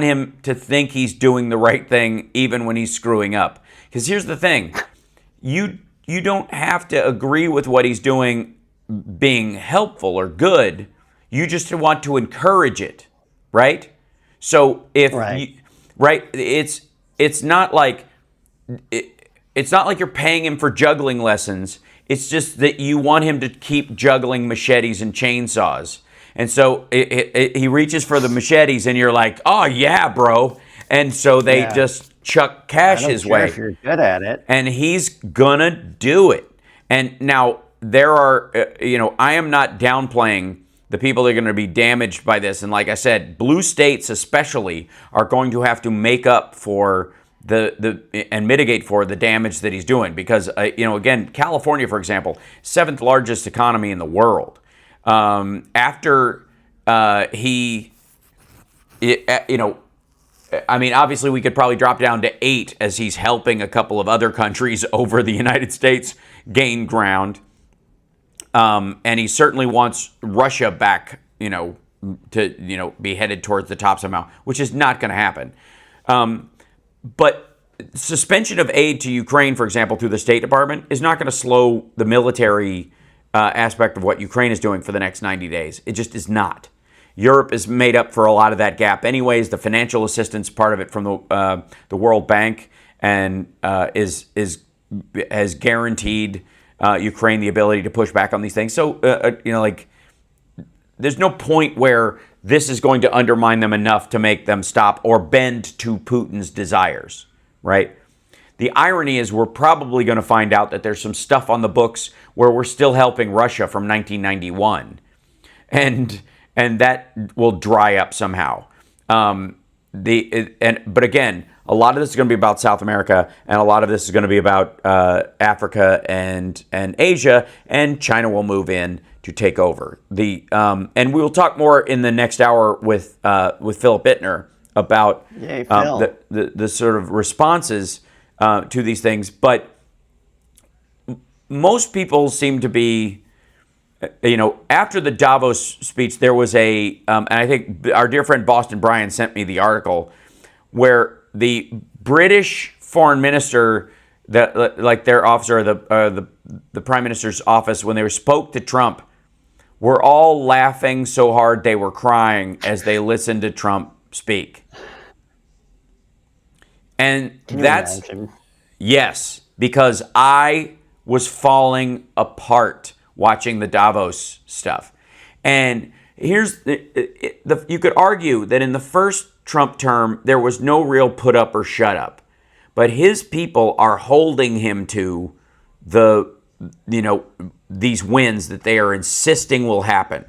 him to think he's doing the right thing even when he's screwing up. Because here's the thing. You don't have to agree with what he's doing being helpful or good. You just want to encourage it, right? So if it's not like you're paying him for juggling lessons. It's just that you want him to keep juggling machetes and chainsaws. And so he reaches for the machetes and you're like, oh yeah, bro. And so they just chuck cash his way. If you're good at it. And he's gonna do it. And now there are, I am not downplaying the people that are going to be damaged by this. And like I said, blue states especially are going to have to make up for and mitigate for the damage that he's doing. Because, again, California, for example, 7th largest economy in the world. After obviously we could probably drop down to 8 as he's helping a couple of other countries over the United States gain ground. And he certainly wants Russia back, to, be headed towards the top somehow, which is not going to happen. But suspension of aid to Ukraine, for example, through the State Department is not going to slow the military aspect of what Ukraine is doing for the next 90 days. It just is not. Europe is made up for a lot of that gap anyways. The financial assistance part of it from the World Bank and has guaranteed Ukraine the ability to push back on these things. So, there's no point where this is going to undermine them enough to make them stop or bend to Putin's desires, right? The irony is we're probably going to find out that there's some stuff on the books where we're still helping Russia from 1991. And that will dry up somehow. But again, a lot of this is going to be about South America, and a lot of this is going to be about Africa and Asia, and China will move in to take over. And we will talk more in the next hour with Philip Ittner about the sort of responses to these things. But most people seem to be, after the Davos speech, there was and I think our dear friend Boston Bryan sent me the article where the British foreign minister, their officer, the prime minister's office, when they spoke to Trump, were all laughing so hard they were crying as they listened to Trump speak. And that's, yes, because I was falling apart watching the Davos stuff. And here's you could argue that in the first Trump term, there was no real put up or shut up. But his people are holding him to these wins that they are insisting will happen.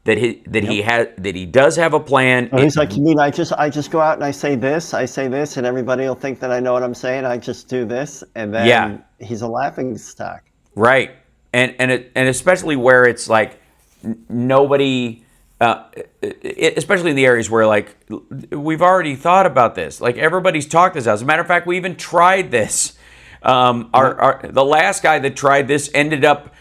That he does have a plan. And he's like, you mean I just go out and I say this, and everybody will think that I know what I'm saying. I just do this, and then he's a laughing stock. Right, and especially where it's like nobody. Especially in the areas where, like, we've already thought about this. Like, everybody's talked this out. As a matter of fact, we even tried this. The last guy that tried this ended up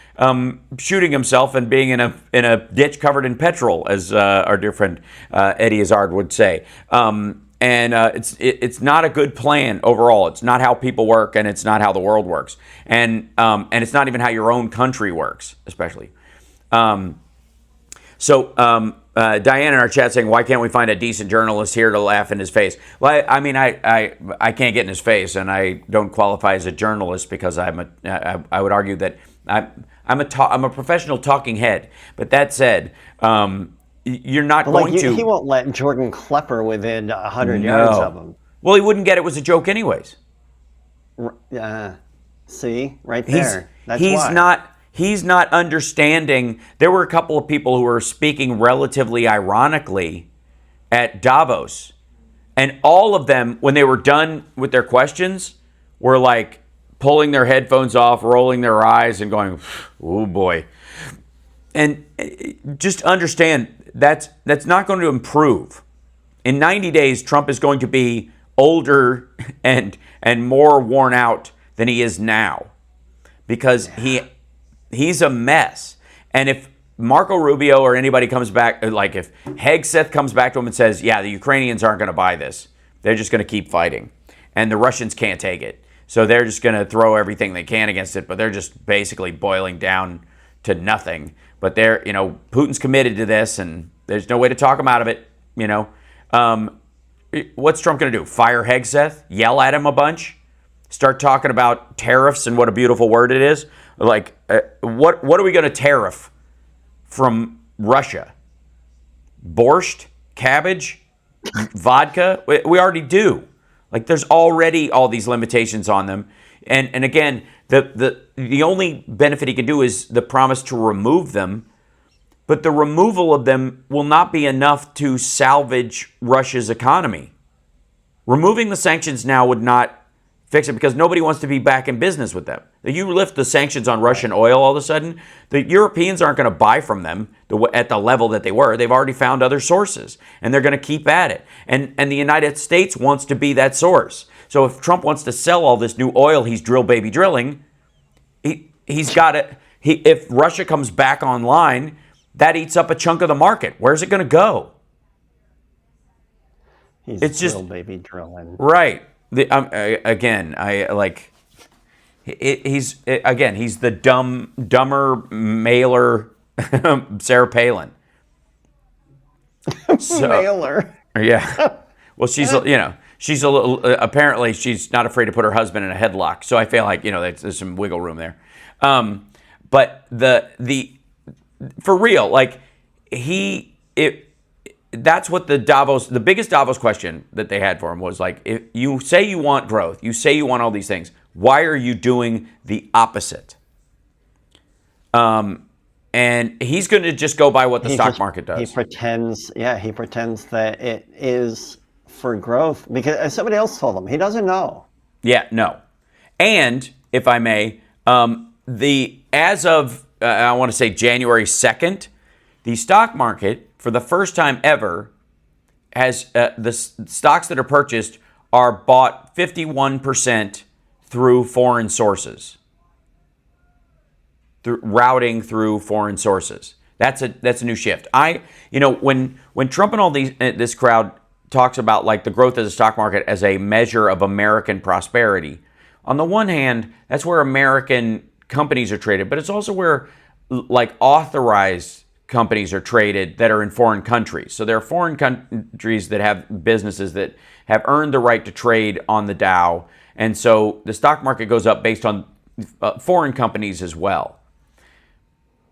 shooting himself and being in a ditch covered in petrol, as our dear friend Eddie Izzard would say. It's not a good plan overall. It's not how people work, and it's not how the world works, and it's not even how your own country works, especially. So Diane in our chat saying, why can't we find a decent journalist here to laugh in his face? Well, I mean, I can't get in his face, and I don't qualify as a journalist because I would argue that I'm a professional talking head. But that said, you're not But going to. He won't let Jordan Klepper within 100 yards of him. Well, he wouldn't get it was a joke anyways. See, right there. That's he's why. He's not understanding. There were a couple of people who were speaking relatively ironically at Davos, and all of them, when they were done with their questions, were like pulling their headphones off, rolling their eyes, and going, "Oh boy." And just understand that's not going to improve. In 90 days, Trump is going to be older and more worn out than he is now, because he's a mess. And if Marco Rubio or anybody comes back, like if Hegseth comes back to him and says, yeah, the Ukrainians aren't going to buy this, they're just going to keep fighting, and the Russians can't take it, so they're just going to throw everything they can against it, but they're just basically boiling down to nothing. But they're, Putin's committed to this, and there's no way to talk him out of it. What's Trump going to do? Fire Hegseth? Yell at him a bunch? Start talking about tariffs and what a beautiful word it is? Like, what are we going to tariff from Russia? Borscht? Cabbage? Vodka? We already do. Like, there's already all these limitations on them. And again, the only benefit he can do is the promise to remove them. But the removal of them will not be enough to salvage Russia's economy. Removing the sanctions now would not fix it, because nobody wants to be back in business with them. You lift the sanctions on Russian oil all of a sudden, the Europeans aren't going to buy from them at the level that they were. They've already found other sources, and they're going to keep at it. And the United States wants to be that source. So if Trump wants to sell all this new oil he's drill baby drilling, he's got it. If Russia comes back online, that eats up a chunk of the market. Where's it going to go? It's just drill baby drilling. Right. He's the dumber mailer Sarah Palin. Mailer. Yeah. Well, she's she's a little. Apparently, she's not afraid to put her husband in a headlock. So I feel like there's some wiggle room there. But for real, like that's what the biggest Davos question that they had for him was like, if you say you want growth, you say you want all these things, why are you doing the opposite? And he's going to just go by what the stock market does. He pretends that it is for growth because somebody else told him. He doesn't know. Yeah, no. And if I may, as of I want to say January 2nd, the stock market, for the first time ever, has the stocks that are purchased are bought 51% through foreign sources, routing through foreign sources. That's a new shift. When Trump and all this crowd talks about like the growth of the stock market as a measure of American prosperity, on the one hand, that's where American companies are traded, but it's also where like authorized companies are traded that are in foreign countries. So there are foreign countries that have businesses that have earned the right to trade on the Dow. And so the stock market goes up based on foreign companies as well.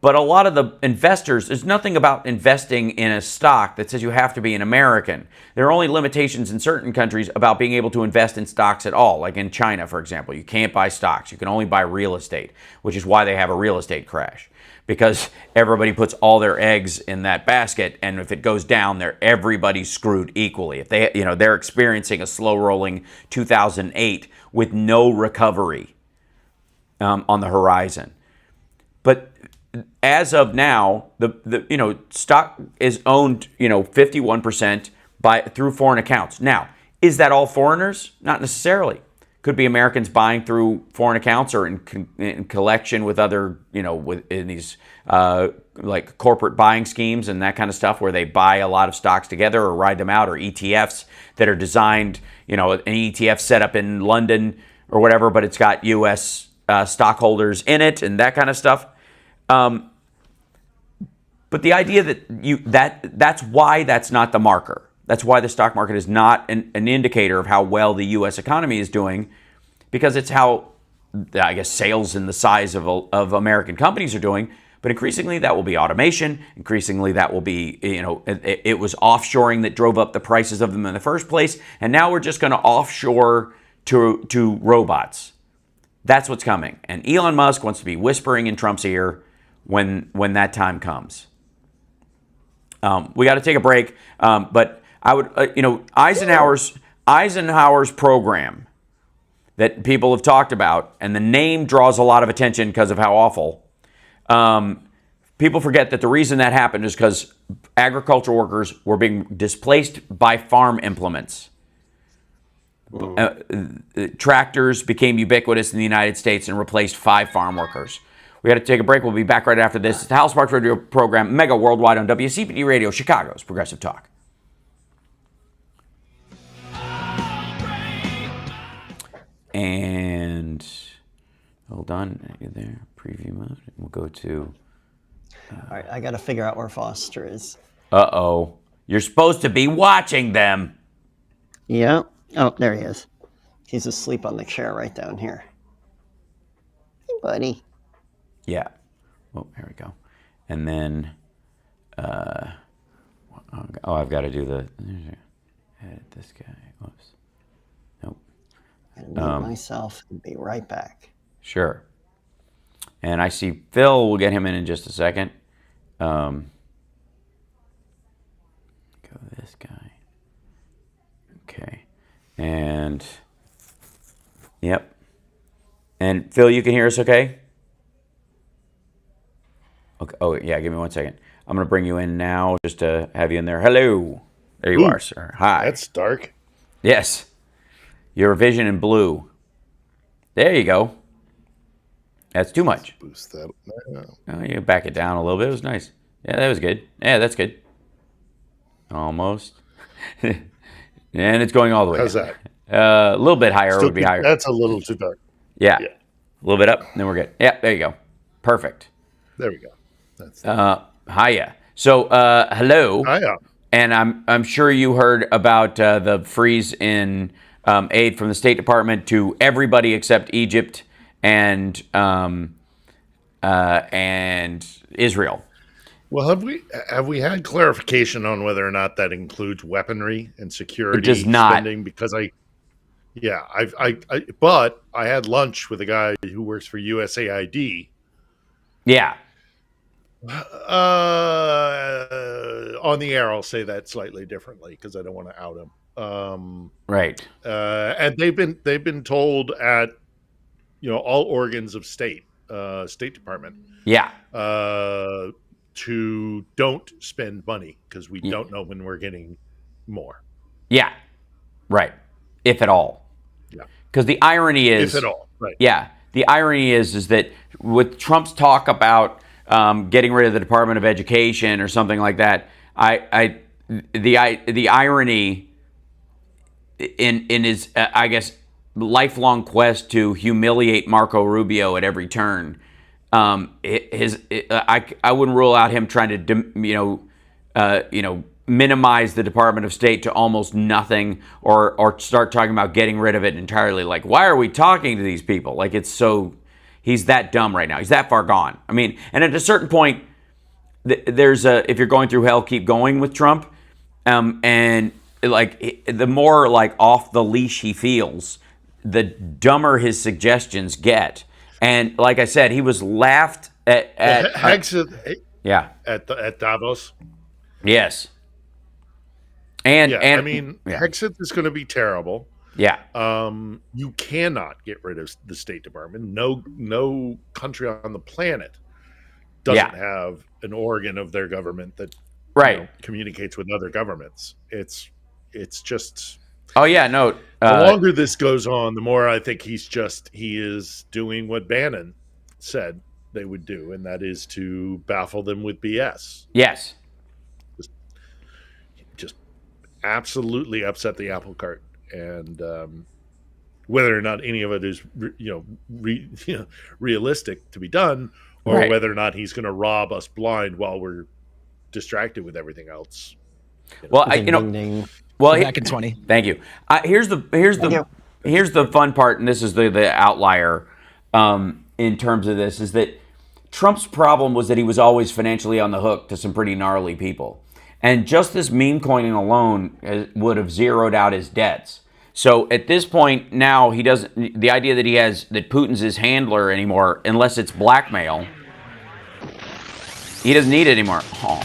But a lot of the investors, there's nothing about investing in a stock that says you have to be an American. There are only limitations in certain countries about being able to invest in stocks at all. Like in China, for example, you can't buy stocks. You can only buy real estate, which is why they have a real estate crash. Because everybody puts all their eggs in that basket, and if it goes down, everybody's screwed equally. If they're experiencing a slow rolling 2008 with no recovery on the horizon. But as of now, the stock is owned 51% through foreign accounts. Now, is that all foreigners? Not necessarily. Could be Americans buying through foreign accounts or in collection with other, in these like corporate buying schemes and that kind of stuff where they buy a lot of stocks together or ride them out, or ETFs that are designed, an ETF set up in London or whatever, but it's got U.S. Stockholders in it and that kind of stuff. But the idea that's why that's not the marker. That's why the stock market is not an indicator of how well the U.S. economy is doing, because it's how, I guess, sales and the size of American companies are doing. But increasingly, that will be automation. Increasingly, that will be, it was offshoring that drove up the prices of them in the first place. And now we're just going to offshore to robots. That's what's coming. And Elon Musk wants to be whispering in Trump's ear when that time comes. We got to take a break. But I would, Eisenhower's program that people have talked about, and the name draws a lot of attention because of how awful. People forget that the reason that happened is because agricultural workers were being displaced by farm implements. Tractors became ubiquitous in the United States and replaced 5 farm workers. We got to take a break. We'll be back right after this. It's the HAL Sparks radio program, Mega Worldwide on WCPT Radio, Chicago's Progressive Talk. And hold on, there, preview mode. We'll go to. All right, I got to figure out where Foster is. Uh-oh. You're supposed to be watching them. Yeah. Oh, there he is. He's asleep on the chair right down here. Hey, buddy. Yeah. Oh, here we go. And then, I've got to do the. Edit this guy. Whoops. Nope. I'm going to mute myself and be right back. Sure. And I see Phil. We'll get him in just a second. Go this guy. Okay. And, yep. And Phil, you can hear us okay? Okay. Oh, yeah, give me 1 second. I'm going to bring you in now just to have you in there. Hello. There you are, sir. Hi. That's dark. Yes. Your vision in blue. There you go. That's too much. Boost that. No. Oh, you back it down a little bit. It was nice. Yeah, that was good. Yeah, that's good. Almost. And it's going all the way How's down. that? A little bit higher would be higher. That's a little too dark. Yeah. A little bit up, then we're good. Yeah, there you go. Perfect. There we go. That's Hiya. So, hello. Hiya. And I'm sure you heard about the freeze in aid from the State Department to everybody except Egypt and Israel. Well, have we had clarification on whether or not that includes weaponry and security It does not. spending? Because but I had lunch with a guy who works for USAID. Yeah. On the air, I'll say that slightly differently because I don't want to out him. Right. And they've been told at all organs of State Department. Yeah. To don't spend money because we don't know when we're getting more. Yeah. Right. If at all. Yeah. Because the irony is, if at all, right? Yeah. The irony is that with Trump's talk about getting rid of the Department of Education or something like that, the irony in his I guess lifelong quest to humiliate Marco Rubio at every turn. I wouldn't rule out him trying to minimize the Department of State to almost nothing, or start talking about getting rid of it entirely. Like, why are we talking to these people? Like, he's that dumb right now. He's that far gone. I mean, and at a certain point, if you're going through hell, keep going with Trump. And like, the more like off the leash he feels, the dumber his suggestions get. And like I said, he was laughed at at Davos. Yes. And I mean, Hexit is going to be terrible. Yeah. You cannot get rid of the State Department. No country on the planet doesn't have an organ of their government that communicates with other governments. It's just. Oh yeah, no. The longer this goes on, the more I think he is doing what Bannon said they would do, and that is to baffle them with BS. Yes. Just absolutely upset the apple cart, and whether or not any of it is realistic to be done, or whether or not he's going to rob us blind while we're distracted with everything else. Well, Well, back in 20. Thank you. Here's the fun part, and this is the outlier in terms of this, is that Trump's problem was that he was always financially on the hook to some pretty gnarly people. And just this meme coining alone would have zeroed out his debts. So at this point now, he doesn't, the idea that Putin's his handler anymore, unless it's blackmail, he doesn't need it anymore. Oh.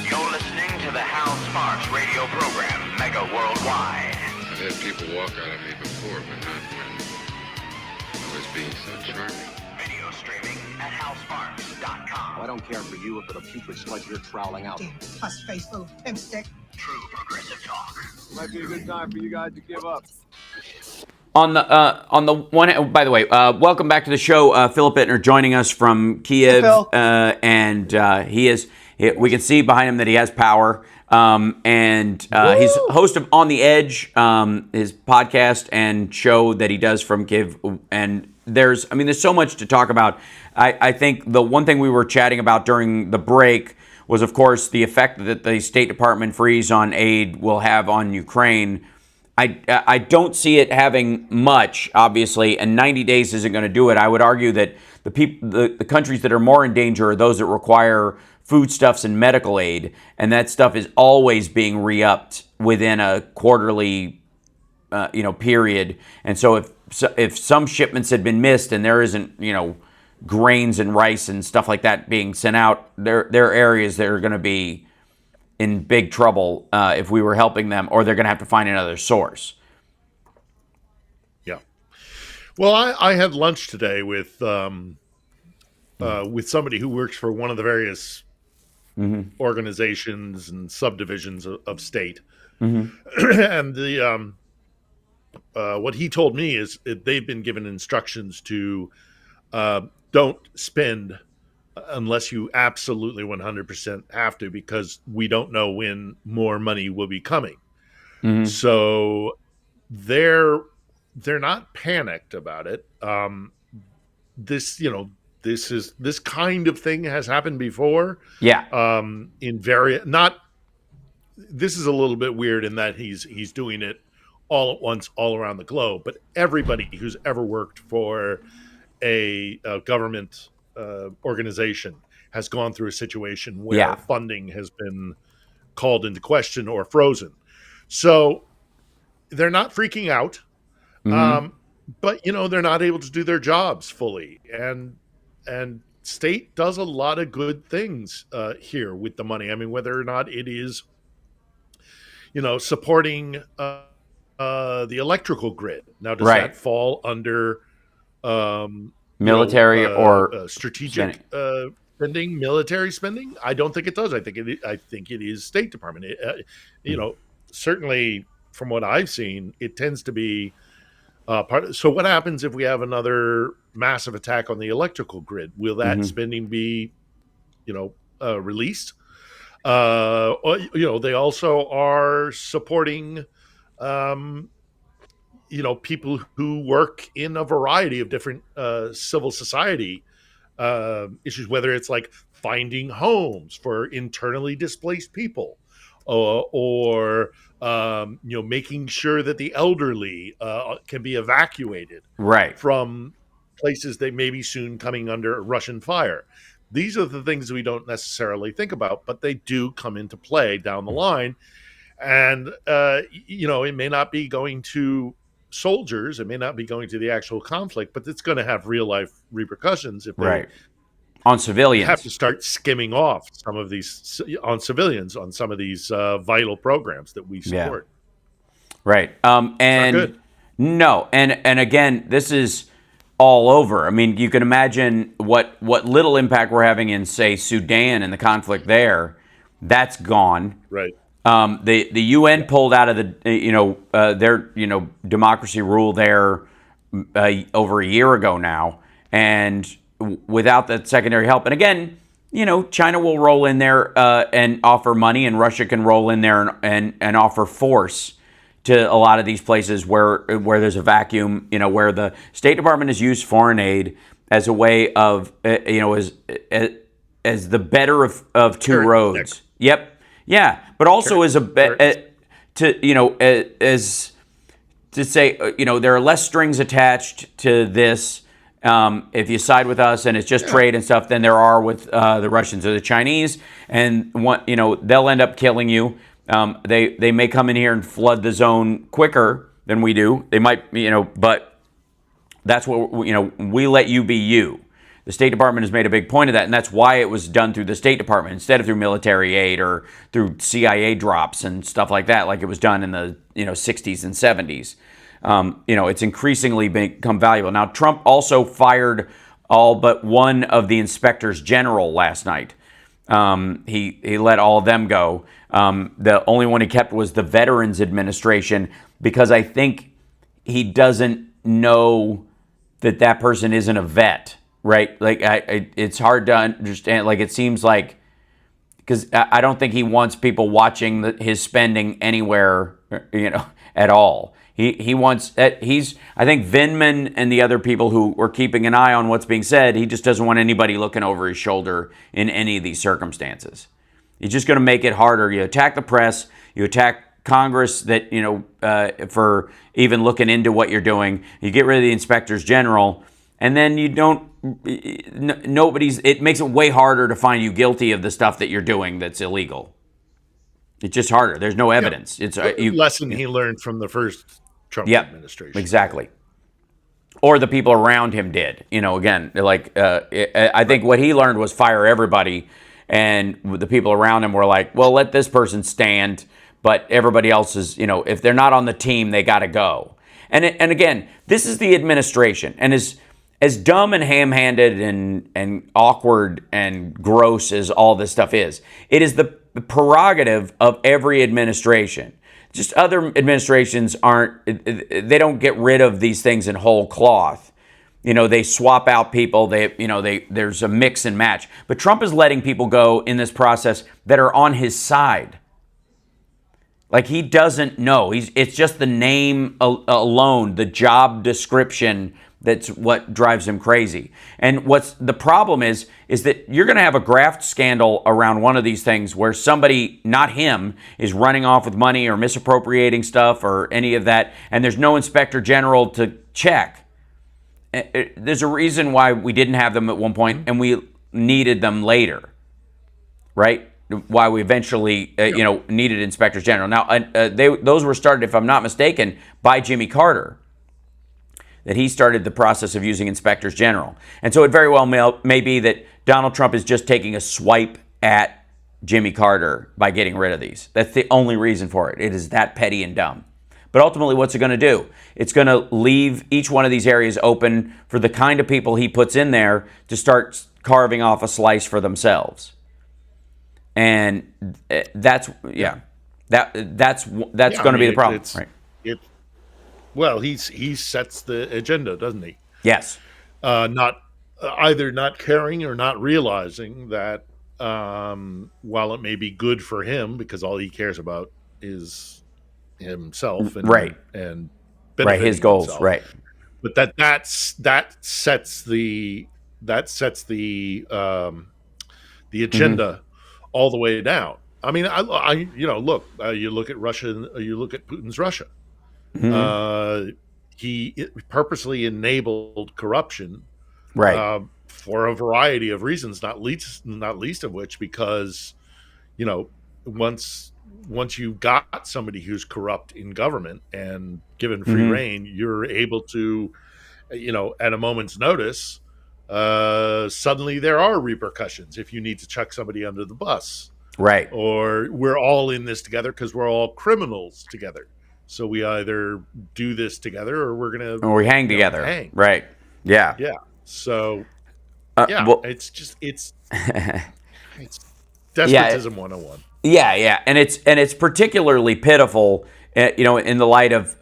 You're listening to the HAL SPARKS radio program, Mega Worldwide. I've had people walk out of me before, but not when I was being so charming. Video streaming at halsparks.com. I don't care for you if the putrid sludge you're troweling out. Puss-faced little pimp stick. True progressive talk. Might be a good time for you guys to give up. On the one, by the way, welcome back to the show. Philip Ittner joining us from Kiev, and we can see behind him that he has power. He's host of On the Edge, his podcast and show that he does from Kiev. And there's so much to talk about. I think the one thing we were chatting about during the break was, of course, the effect that the State Department freeze on aid will have on Ukraine. I don't see it having much, obviously, and 90 days isn't going to do it. I would argue that the countries that are more in danger are those that require foodstuffs and medical aid, and that stuff is always being re-upped within a quarterly, period. And so if some shipments had been missed and there isn't, grains and rice and stuff like that being sent out, there are areas that are going to be in big trouble if we were helping them, or they're going to have to find another source. Yeah. Well, I had lunch today with somebody who works for one of the various organizations and subdivisions of state. And the what he told me is they've been given instructions to don't spend unless you absolutely 100% have to, because we don't know when more money will be coming. So they're not panicked about it. This kind of thing has happened before. Yeah. This is a little bit weird in that he's doing it all at once, all around the globe. But everybody who's ever worked for a government organization has gone through a situation where funding has been called into question or frozen. So they're not freaking out, but they're not able to do their jobs fully. And state does a lot of good things here with the money. I mean, whether or not it is, supporting the electrical grid. Now, does that fall under military or strategic spending, military spending? I don't think it does. I think it is State Department. Certainly from what I've seen, it tends to be part. So what happens if we have another massive attack on the electrical grid? Will that spending be, released? They also are supporting, people who work in a variety of different civil society issues, whether it's like finding homes for internally displaced people, or making sure that the elderly can be evacuated from places that may be soon coming under Russian fire. These are the things we don't necessarily think about, but they do come into play down the line. And, it may not be going to soldiers, it may not be going to the actual conflict, but it's going to have real life repercussions if they on civilians have to start skimming off some of these on civilians on some of these vital programs that we support. And again, this is all over. I mean, you can imagine what little impact we're having in, say, Sudan and the conflict there. That's gone. The UN pulled out of the their democracy rule there over a year ago now, and without that secondary help. And again, China will roll in there and offer money, and Russia can roll in there and offer force to a lot of these places where there's a vacuum. Where the State Department has used foreign aid as a way of as the better of two roads. Yeah, but also as as to say, there are less strings attached to this, If you side with us and it's just trade and stuff, then there are with the Russians or the Chinese, and they'll end up killing you. They may come in here and flood the zone quicker than we do. They might, but that's what we let you be you. The State Department has made a big point of that, and that's why it was done through the State Department instead of through military aid or through CIA drops and stuff like that, like it was done in the 60s and 70s. It's increasingly become valuable. Now, Trump also fired all but one of the inspectors general last night. He let all of them go. The only one he kept was the Veterans Administration, because I think he doesn't know that person isn't a vet. Right, like it's hard to understand. Like it seems like, because I don't think he wants people watching his spending anywhere, at all. He wants. I think Vindman and the other people who were keeping an eye on what's being said. He just doesn't want anybody looking over his shoulder in any of these circumstances. He's just going to make it harder. You attack the press. You attack Congress that for even looking into what you're doing. You get rid of the inspectors general. And then it makes it way harder to find you guilty of the stuff that you're doing that's illegal. It's just harder. There's no evidence. It's a lesson he learned from the first Trump administration. Exactly. Or the people around him did. Again, I think what he learned was fire everybody. And the people around him were like, well, let this person stand. But everybody else is, if they're not on the team, they got to go. And again, this is the administration. And as dumb and ham-handed and awkward and gross as all this stuff is, it is the prerogative of every administration. Just other administrations they don't get rid of these things in whole cloth. They swap out people, there's a mix and match. But Trump is letting people go in this process that are on his side. Like he doesn't know. It's just the name alone, the job description, that's what drives him crazy. And what's the problem is that you're going to have a graft scandal around one of these things where somebody, not him, is running off with money or misappropriating stuff or any of that, and there's no inspector general to check. There's a reason why we didn't have them at one point and we needed them later, right? Why we eventually, needed inspectors general. Now, those were started, if I'm not mistaken, by Jimmy Carter. That he started the process of using inspectors general. And so it very well may be that Donald Trump is just taking a swipe at Jimmy Carter by getting rid of these. That's the only reason for it. It is that petty and dumb. But ultimately, what's it going to do? It's going to leave each one of these areas open for the kind of people he puts in there to start carving off a slice for themselves. And that's going to be the problem. Right? Well, he sets the agenda, doesn't he? Yes. Either not caring or not realizing that while it may be good for him, because all he cares about is himself and his goals, himself, right? But that sets the agenda all the way down. I mean, you look at Russia, you look at Putin's Russia. He purposely enabled corruption, right? For a variety of reasons, not least of which because, once you've got somebody who's corrupt in government and given free reign, you're able to, at a moment's notice, suddenly there are repercussions if you need to chuck somebody under the bus, right? Or we're all in this together because we're all criminals together. So we either do this together or we hang together. Right. Yeah. Yeah. So it's despotism 101. Yeah. And it's particularly pitiful, in the light of,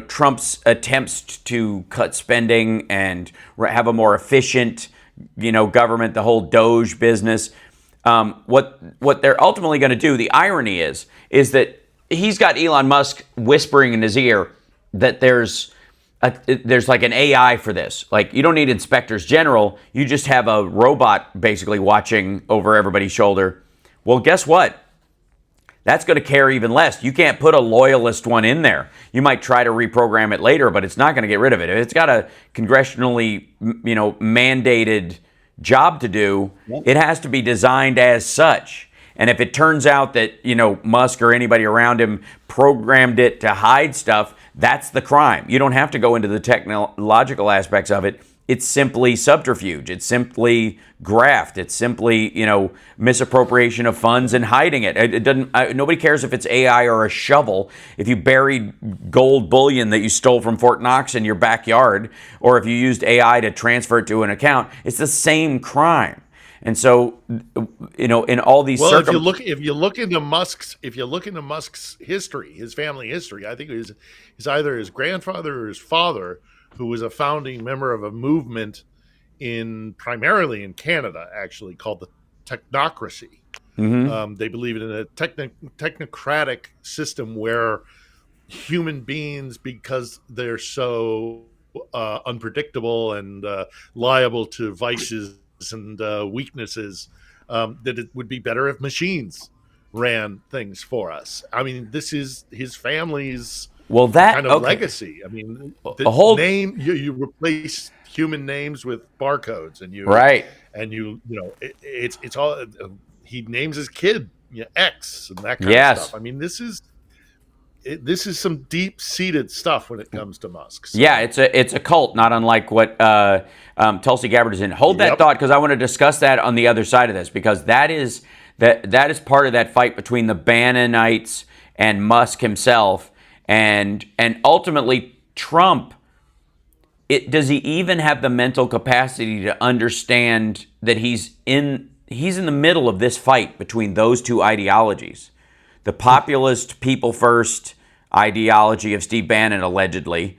Trump's attempts to cut spending and have a more efficient, government, the whole Doge business. What they're ultimately going to do, the irony is that he's got Elon Musk whispering in his ear that there's like an AI for this. Like, you don't need inspectors general. You just have a robot basically watching over everybody's shoulder. Well, guess what? That's going to care even less. You can't put a loyalist one in there. You might try to reprogram it later, but it's not going to get rid of it. If it's got a congressionally, mandated job to do, it has to be designed as such. And if it turns out that, Musk or anybody around him programmed it to hide stuff, that's the crime. You don't have to go into the technological aspects of it. It's simply subterfuge. It's simply graft. It's simply, misappropriation of funds and hiding it. It doesn't. Nobody cares if it's AI or a shovel. If you buried gold bullion that you stole from Fort Knox in your backyard, or if you used AI to transfer it to an account, it's the same crime. And so, in all these if you look into Musk's history, his family history, I think it was either his grandfather or his father who was a founding member of a movement primarily in Canada, actually called the technocracy. Mm-hmm. They believe in a technocratic system where human beings, because they're so unpredictable and liable to vices and weaknesses, that it would be better if machines ran things for us. I mean, this is his family's kind of legacy. I mean, the name you replace human names with barcodes, and it's all. He names his kid X and that kind of stuff. I mean, this is some deep-seated stuff when it comes to Musk. So. Yeah, it's a cult, not unlike what Tulsi Gabbard is in. Hold that thought, because I want to discuss that on the other side of this, because that is part of that fight between the Bannonites and Musk himself, and ultimately Trump. Does he even have the mental capacity to understand that he's in the middle of this fight between those two ideologies? The populist, people first ideology of Steve Bannon, allegedly,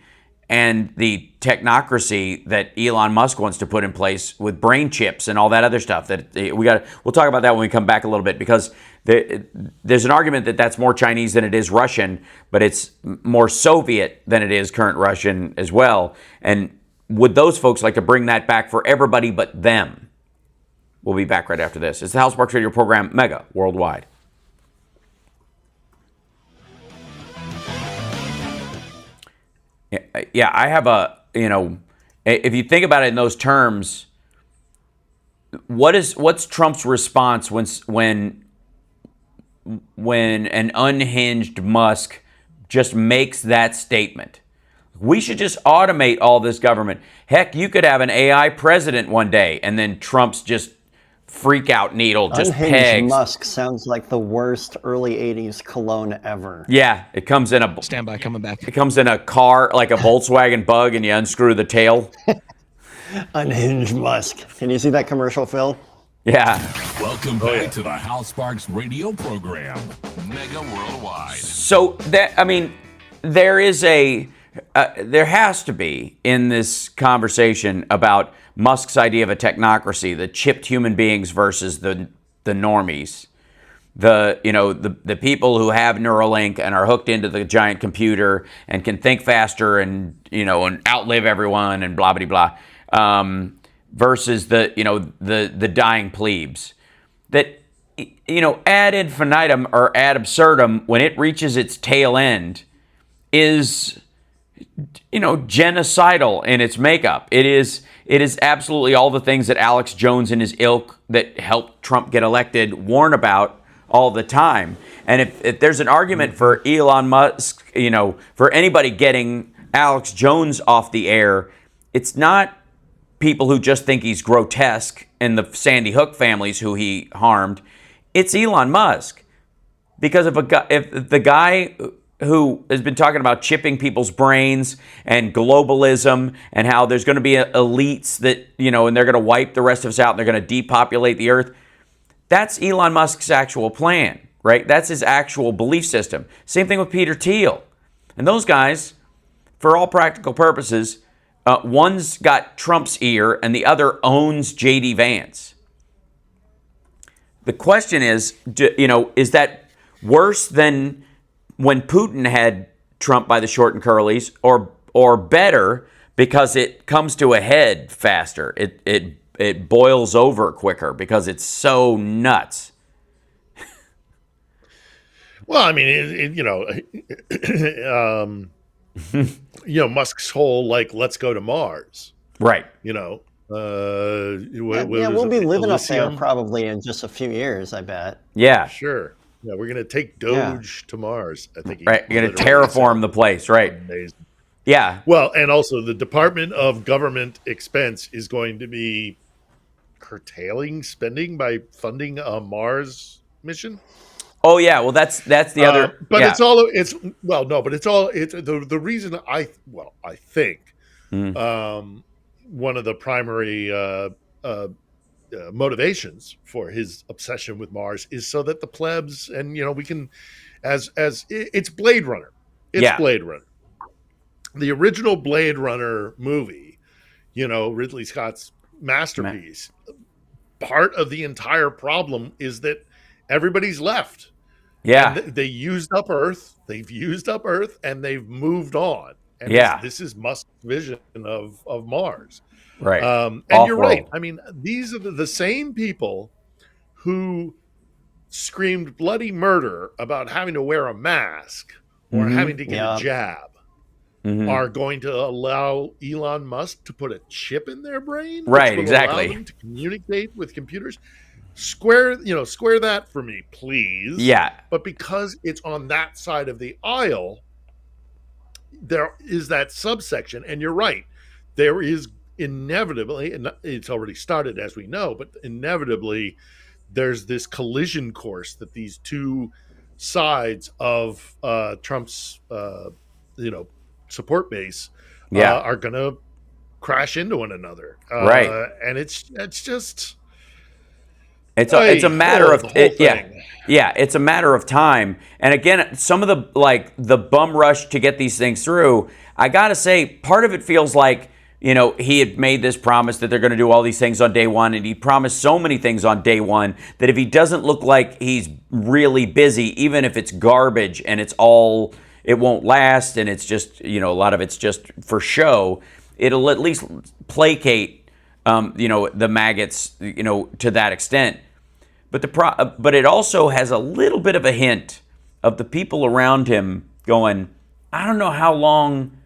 and the technocracy that Elon Musk wants to put in place with brain chips and all that other stuff. We'll talk about that when we come back a little bit, because there's an argument that that's more Chinese than it is Russian, but it's more Soviet than it is current Russian as well. And would those folks like to bring that back for everybody but them? We'll be back right after this. It's the HAL Sparks Radio program, Mega Worldwide. Yeah, I have if you think about it in those terms, what's Trump's response when an unhinged Musk just makes that statement? We should just automate all this government. Heck, you could have an AI president one day, and then Trump's just freak out needle, just Unhinged pegs. Musk sounds like the worst early 80s cologne ever. Yeah, it comes in a standby coming back. It comes in a car, like a Volkswagen Bug, and you unscrew the tail. Unhinged Musk. Can you see that commercial, Phil? Yeah. Welcome back to the HAL Sparks radio program, Mega Worldwide. So there has to be in this conversation about Musk's idea of a technocracy, the chipped human beings versus the normies, the people who have Neuralink and are hooked into the giant computer and can think faster and outlive everyone and blah blah blah, versus the dying plebes. That ad infinitum or ad absurdum, when it reaches its tail end, is genocidal in its makeup. It is absolutely all the things that Alex Jones and his ilk that helped Trump get elected warn about all the time. And if there's an argument for Elon Musk, for anybody getting Alex Jones off the air, it's not people who just think he's grotesque and the Sandy Hook families who he harmed. It's Elon Musk. Because if the guy who has been talking about chipping people's brains and globalism and how there's going to be elites that, and they're going to wipe the rest of us out and they're going to depopulate the earth. That's Elon Musk's actual plan, right? That's his actual belief system. Same thing with Peter Thiel. And those guys, for all practical purposes, one's got Trump's ear and the other owns J.D. Vance. The question is, is that worse than when Putin had Trump by the short and curlies, or better because it comes to a head faster? It boils over quicker because it's so nuts. Well, I mean, Musk's whole let's go to Mars, right? We'll be living up there probably in just a few years, I bet. Yeah, sure. Yeah, we're gonna take Doge to Mars. I think. Right, you're gonna terraform the place, right? Amazing. Yeah. Well, and also the Department of Government Expense is going to be curtailing spending by funding a Mars mission. Oh yeah, well that's the other. But yeah. it's the reason I think one of the primary motivations for his obsession with Mars is so that the plebs and we can, as it's Blade Runner, Blade Runner, the original Blade Runner movie, Ridley Scott's masterpiece. Part of the entire problem is that everybody's left. Yeah, and they used up Earth. They've used up Earth, and they've moved on. And this is Musk's vision of Mars. Right. And you're right. I mean, these are the same people who screamed bloody murder about having to wear a mask or having to get a jab are going to allow Elon Musk to put a chip in their brain. Right, which will exactly. allow them to communicate with computers. Square that for me, please. Yeah. But because it's on that side of the aisle, there is that subsection. And you're right. There is inevitably, and it's already started as we know, but inevitably there's this collision course that these two sides of Trump's support base are going to crash into one another. Right. And it's just it's a matter of it's a matter of time. And again, some of the bum rush to get these things through, I got to say part of it feels like he had made this promise that they're going to do all these things on day one, and he promised so many things on day one that if he doesn't look like he's really busy, even if it's garbage and it won't last, and it's just, a lot of it's just for show, it'll at least placate, the maggots, to that extent. But it also has a little bit of a hint of the people around him going, I don't know how long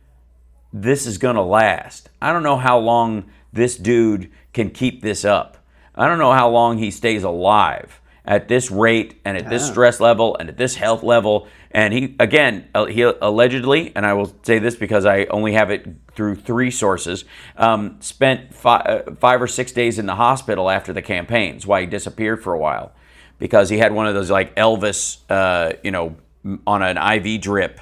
this is going to last. I don't know how long this dude can keep this up. I don't know how long he stays alive at this rate and at this stress level and at this health level. And he allegedly, and I will say this because I only have it through 3 sources, spent 5 or 6 days in the hospital after the campaigns, why he disappeared for a while, because he had one of those like Elvis, on an IV drip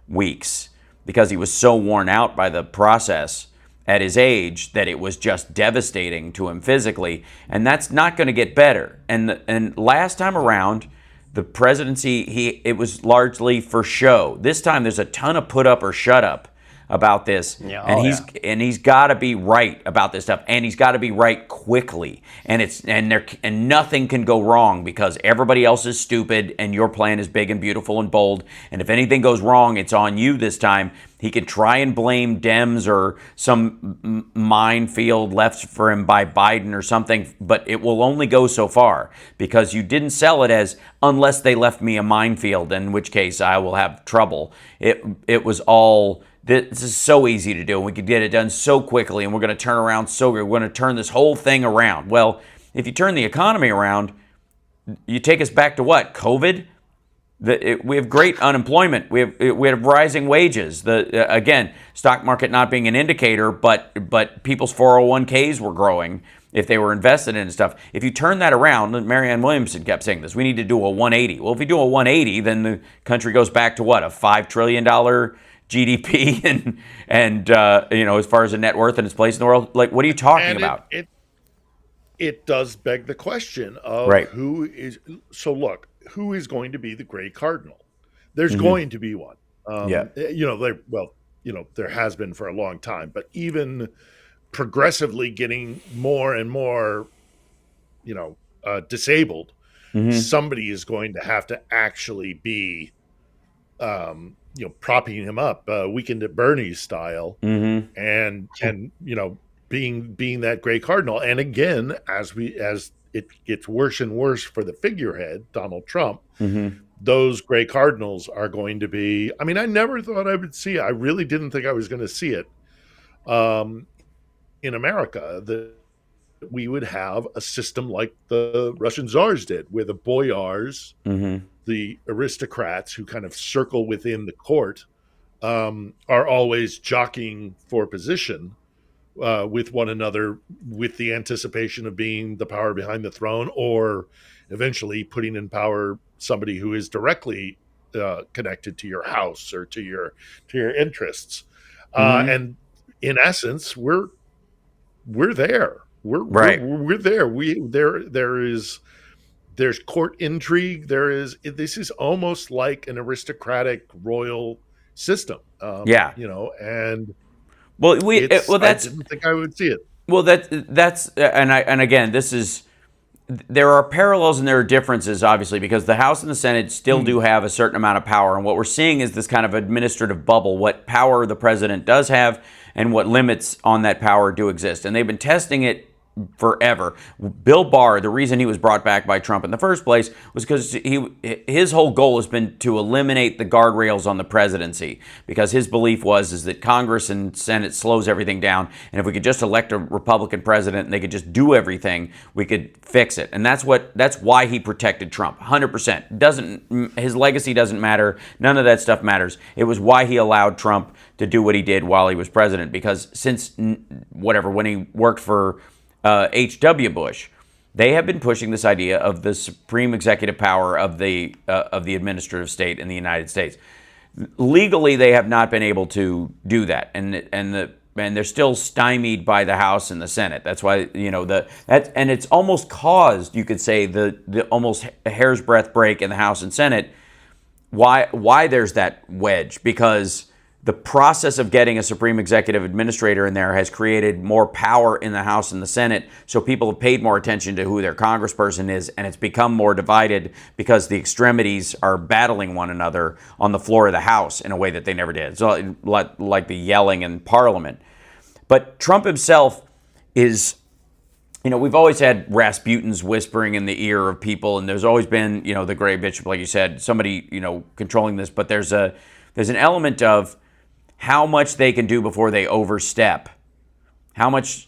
weeks, because he was so worn out by the process at his age that it was just devastating to him physically, and that's not going to get better. And last time around, the presidency, it was largely for show. This time, there's a ton of put up or shut up about this, and he's got to be right about this stuff, and he's got to be right quickly, and nothing can go wrong because everybody else is stupid, and your plan is big and beautiful and bold, and if anything goes wrong, it's on you this time. He could try and blame Dems or some minefield left for him by Biden or something, but it will only go so far because you didn't sell it as unless they left me a minefield, in which case I will have trouble. It was all, this is so easy to do, and we could get it done so quickly, and we're going to turn around so good. We're going to turn this whole thing around. Well, if you turn the economy around, you take us back to what? COVID? We have great unemployment. We have rising wages. Again, stock market not being an indicator, but people's 401ks were growing if they were invested in stuff. If you turn that around, Marianne Williamson kept saying this, we need to do a 180. Well, if you do a 180, then the country goes back to what, a $5 trillion GDP and as far as a net worth and its place in the world. Like, what are you talking about? It does beg the question of who is. So look, who is going to be the gray cardinal? There's going to be one. There has been for a long time, but even progressively getting more and more, disabled, somebody is going to have to actually be, propping him up, Weekend at Bernie's style, and being that gray cardinal. And again, as it gets worse and worse for the figurehead, Donald Trump, those gray cardinals are going to be, I mean, I never thought I would see it. I really didn't think I was going to see it in America, that we would have a system like the Russian czars did, where the boyars, the aristocrats who kind of circle within the court, are always jockeying for position with one another, with the anticipation of being the power behind the throne, or eventually putting in power somebody who is directly connected to your house or to your interests. And in essence, we're there. We're there. There's court intrigue. This is almost like an aristocratic royal system. You know, and well, I didn't think I would see it. Well, and again, there are parallels and there are differences, obviously, because the House and the Senate still do have a certain amount of power, and what we're seeing is this kind of administrative bubble, what power the president does have and what limits on that power do exist. And they've been testing it forever. Bill Barr, the reason he was brought back by Trump in the first place was because his whole goal has been to eliminate the guardrails on the presidency, because his belief is that Congress and Senate slows everything down, and if we could just elect a Republican president and they could just do everything, we could fix it. And that's why he protected Trump 100%. His legacy doesn't matter, none of that stuff matters. It was why he allowed Trump to do what he did while he was president, because since when he worked for H.W. Bush, they have been pushing this idea of the supreme executive power of the administrative state in the United States. Legally, they have not been able to do that, and they're still stymied by the House and the Senate. That's why and it's almost caused, you could say, the almost hair's breadth break in the House and Senate. Why there's that wedge? Because the process of getting a supreme executive administrator in there has created more power in the House and the Senate, so people have paid more attention to who their congressperson is, and it's become more divided because the extremities are battling one another on the floor of the House in a way that they never did. So like the yelling in Parliament. But Trump himself is, we've always had Rasputins whispering in the ear of people, and there's always been, the gray bishop, like you said, somebody, controlling this, but there's an element of how much they can do before they overstep, how much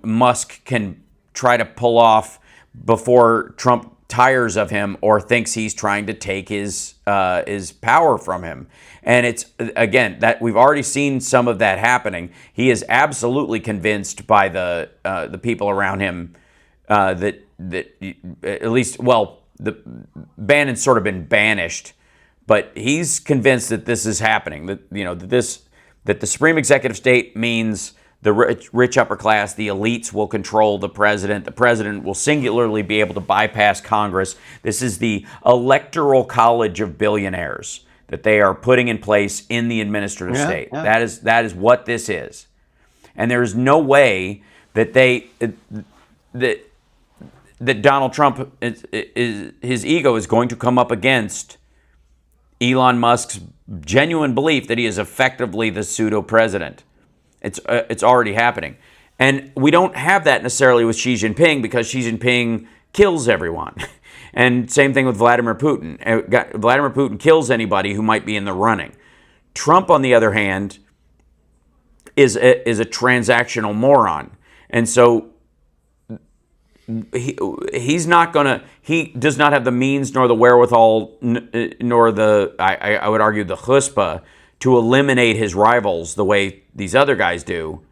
Musk can try to pull off before Trump tires of him or thinks he's trying to take his power from him. And it's, again, that we've already seen some of that happening. He is absolutely convinced by the people around him that at least, the Bannon's sort of been banished. But he's convinced that this is happening, that the supreme executive state means the rich upper class, the elites will control the president. The president will singularly be able to bypass Congress. This is the electoral college of billionaires that they are putting in place in the administrative state. Yeah. That is what this is, and there is no way that that Donald Trump his ego is going to come up against Elon Musk's genuine belief that he is effectively the pseudo-president. It's already happening. And we don't have that necessarily with Xi Jinping, because Xi Jinping kills everyone. And same thing with Vladimir Putin. Vladimir Putin kills anybody who might be in the running. Trump, on the other hand, is a transactional moron. And so he's not gonna. He does not have the means, nor the wherewithal, nor I would argue the chutzpah to eliminate his rivals the way these other guys do.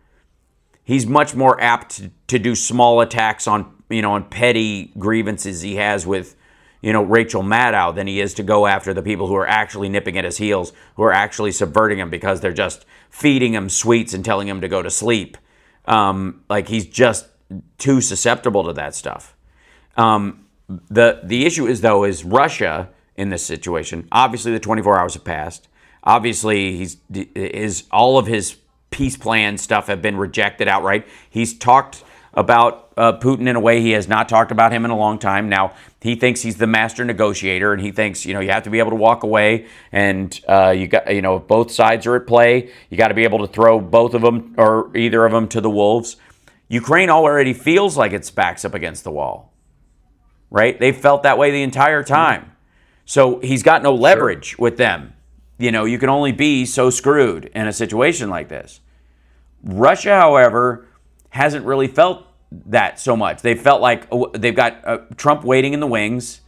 He's much more apt to do small attacks on petty grievances he has with Rachel Maddow than he is to go after the people who are actually nipping at his heels, who are actually subverting him because they're just feeding him sweets and telling him to go to sleep. Like he's just too susceptible to that stuff. The issue is Russia in this situation. Obviously, the 24 hours have passed. Obviously, all of his peace plan stuff have been rejected outright. He's talked about Putin in a way he has not talked about him in a long time. Now, he thinks he's the master negotiator, and he thinks, you have to be able to walk away, and if both sides are at play, you got to be able to throw both of them or either of them to the wolves. Ukraine already feels like its back's up against the wall, right? They felt that way the entire time. So he's got no leverage with them. You know, you can only be so screwed in a situation like this. Russia, however, hasn't really felt that so much. They felt like they've got Trump waiting in the wings.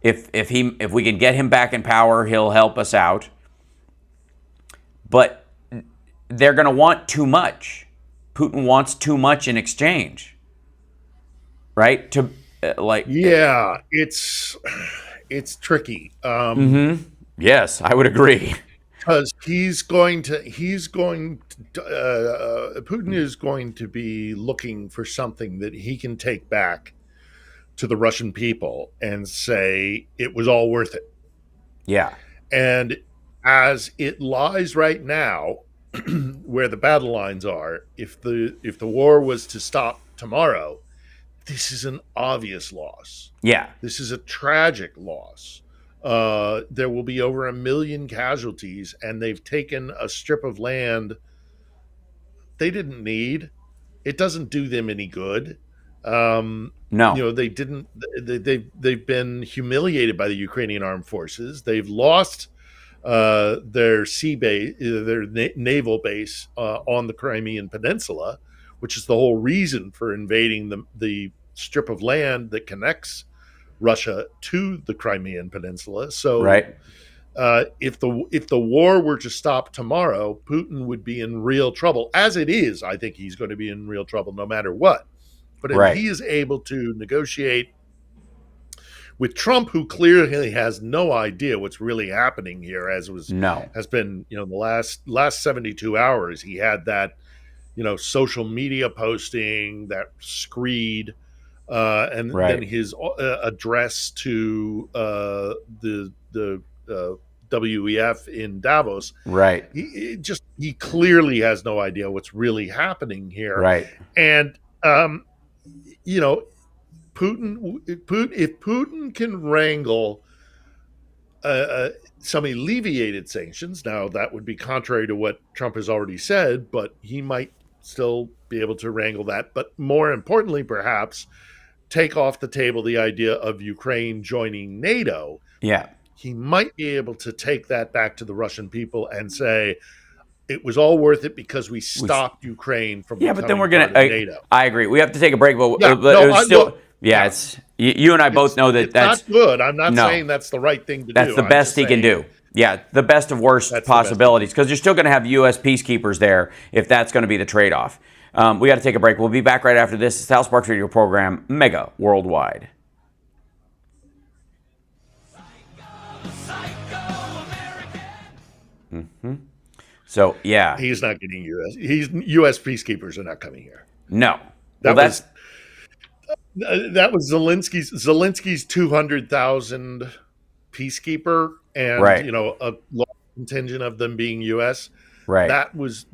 If we can get him back in power, he'll help us out. But they're going to want too much. Putin wants too much in exchange, right? Yeah, it's tricky. Yes, I would agree. Because Putin is going to be looking for something that he can take back to the Russian people and say it was all worth it. Yeah. And as it lies right now, where the battle lines are, if the war was to stop tomorrow, this is an obvious loss. Yeah. This is a tragic loss. There will be over 1 million casualties, and they've taken a strip of land they didn't need. It doesn't do them any good. No. You know, they've been humiliated by the Ukrainian armed forces. They've lost their sea base, their naval base on the Crimean Peninsula, which is the whole reason for invading the strip of land that connects Russia to the Crimean Peninsula. So, right. If the war were to stop tomorrow, Putin would be in real trouble. As it is, I think he's going to be in real trouble no matter what. But if he is able to negotiate with Trump, who clearly has no idea what's really happening here, has been, you know, the last 72 hours, he had that, you know, social media posting, that screed, and then his address to the WEF in Davos. Right. He clearly has no idea what's really happening here. Right. And you know, if Putin can wrangle some alleviated sanctions, now that would be contrary to what Trump has already said, but he might still be able to wrangle that. But more importantly, perhaps, take off the table the idea of Ukraine joining NATO. Yeah. He might be able to take that back to the Russian people and say, it was all worth it because we stopped Ukraine from becoming but then we're going to NATO. I agree. We have to take a break, but it's you and I both know that that's not good. I'm not saying that's the right thing to do. That's the best he can do. Yeah, the best of worst possibilities, because you're still going to have U.S. peacekeepers there if that's going to be the trade-off. We got to take a break. We'll be back right after this. It's the HAL Sparks Radio program, Mega Worldwide. So yeah, he's not getting U.S. peacekeepers are not coming here. No, that was Zelensky's 200,000 peacekeeper, and you know, a large contingent of them being U.S. Right. That was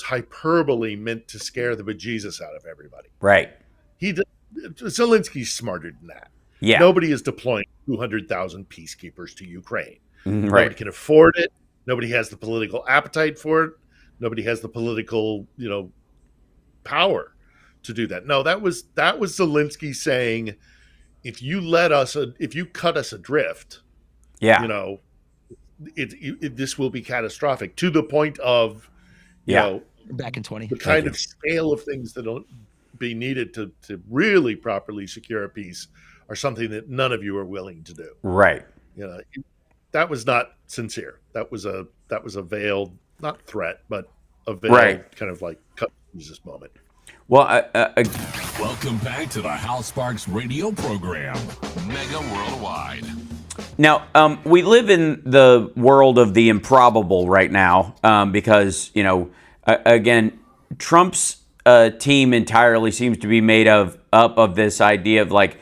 hyperbole meant to scare the bejesus out of everybody. Right. Zelensky's smarter than that. Yeah. Nobody is deploying 200,000 peacekeepers to Ukraine. Right. Nobody can afford it. Nobody has the political appetite for it. Nobody has the political, you know, power to do that. No, that was Zelensky saying, if you cut us adrift, you know, this will be catastrophic, to the point of, you know, back in 20, the kind of scale of things that will be needed to really properly secure a peace are something that none of you are willing to do. Right. You know, that was not sincere. That was a veiled, not threat, but a veiled kind of like cut Jesus moment. Well, welcome back to the HAL Sparks Radio program, Mega Worldwide. Now, we live in the world of the improbable right now, because, you know, again, Trump's team entirely seems to be made up of this idea of like,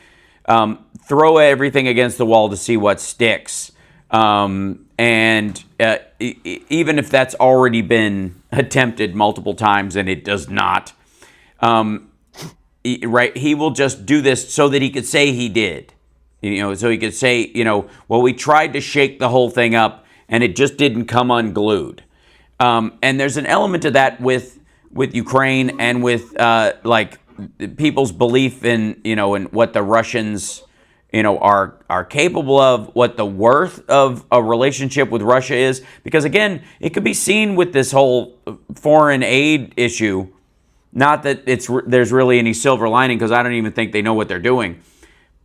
throw everything against the wall to see what sticks. And even if that's already been attempted multiple times and it does not, he will just do this so that he could say he did. You know, so he could say, you know, well, we tried to shake the whole thing up and it just didn't come unglued. And there's an element to that with Ukraine and with like people's belief in, you know, in what the Russians are capable of, what the worth of a relationship with Russia is. Because again, it could be seen with this whole foreign aid issue. Not that there's really any silver lining, because I don't even think they know what they're doing.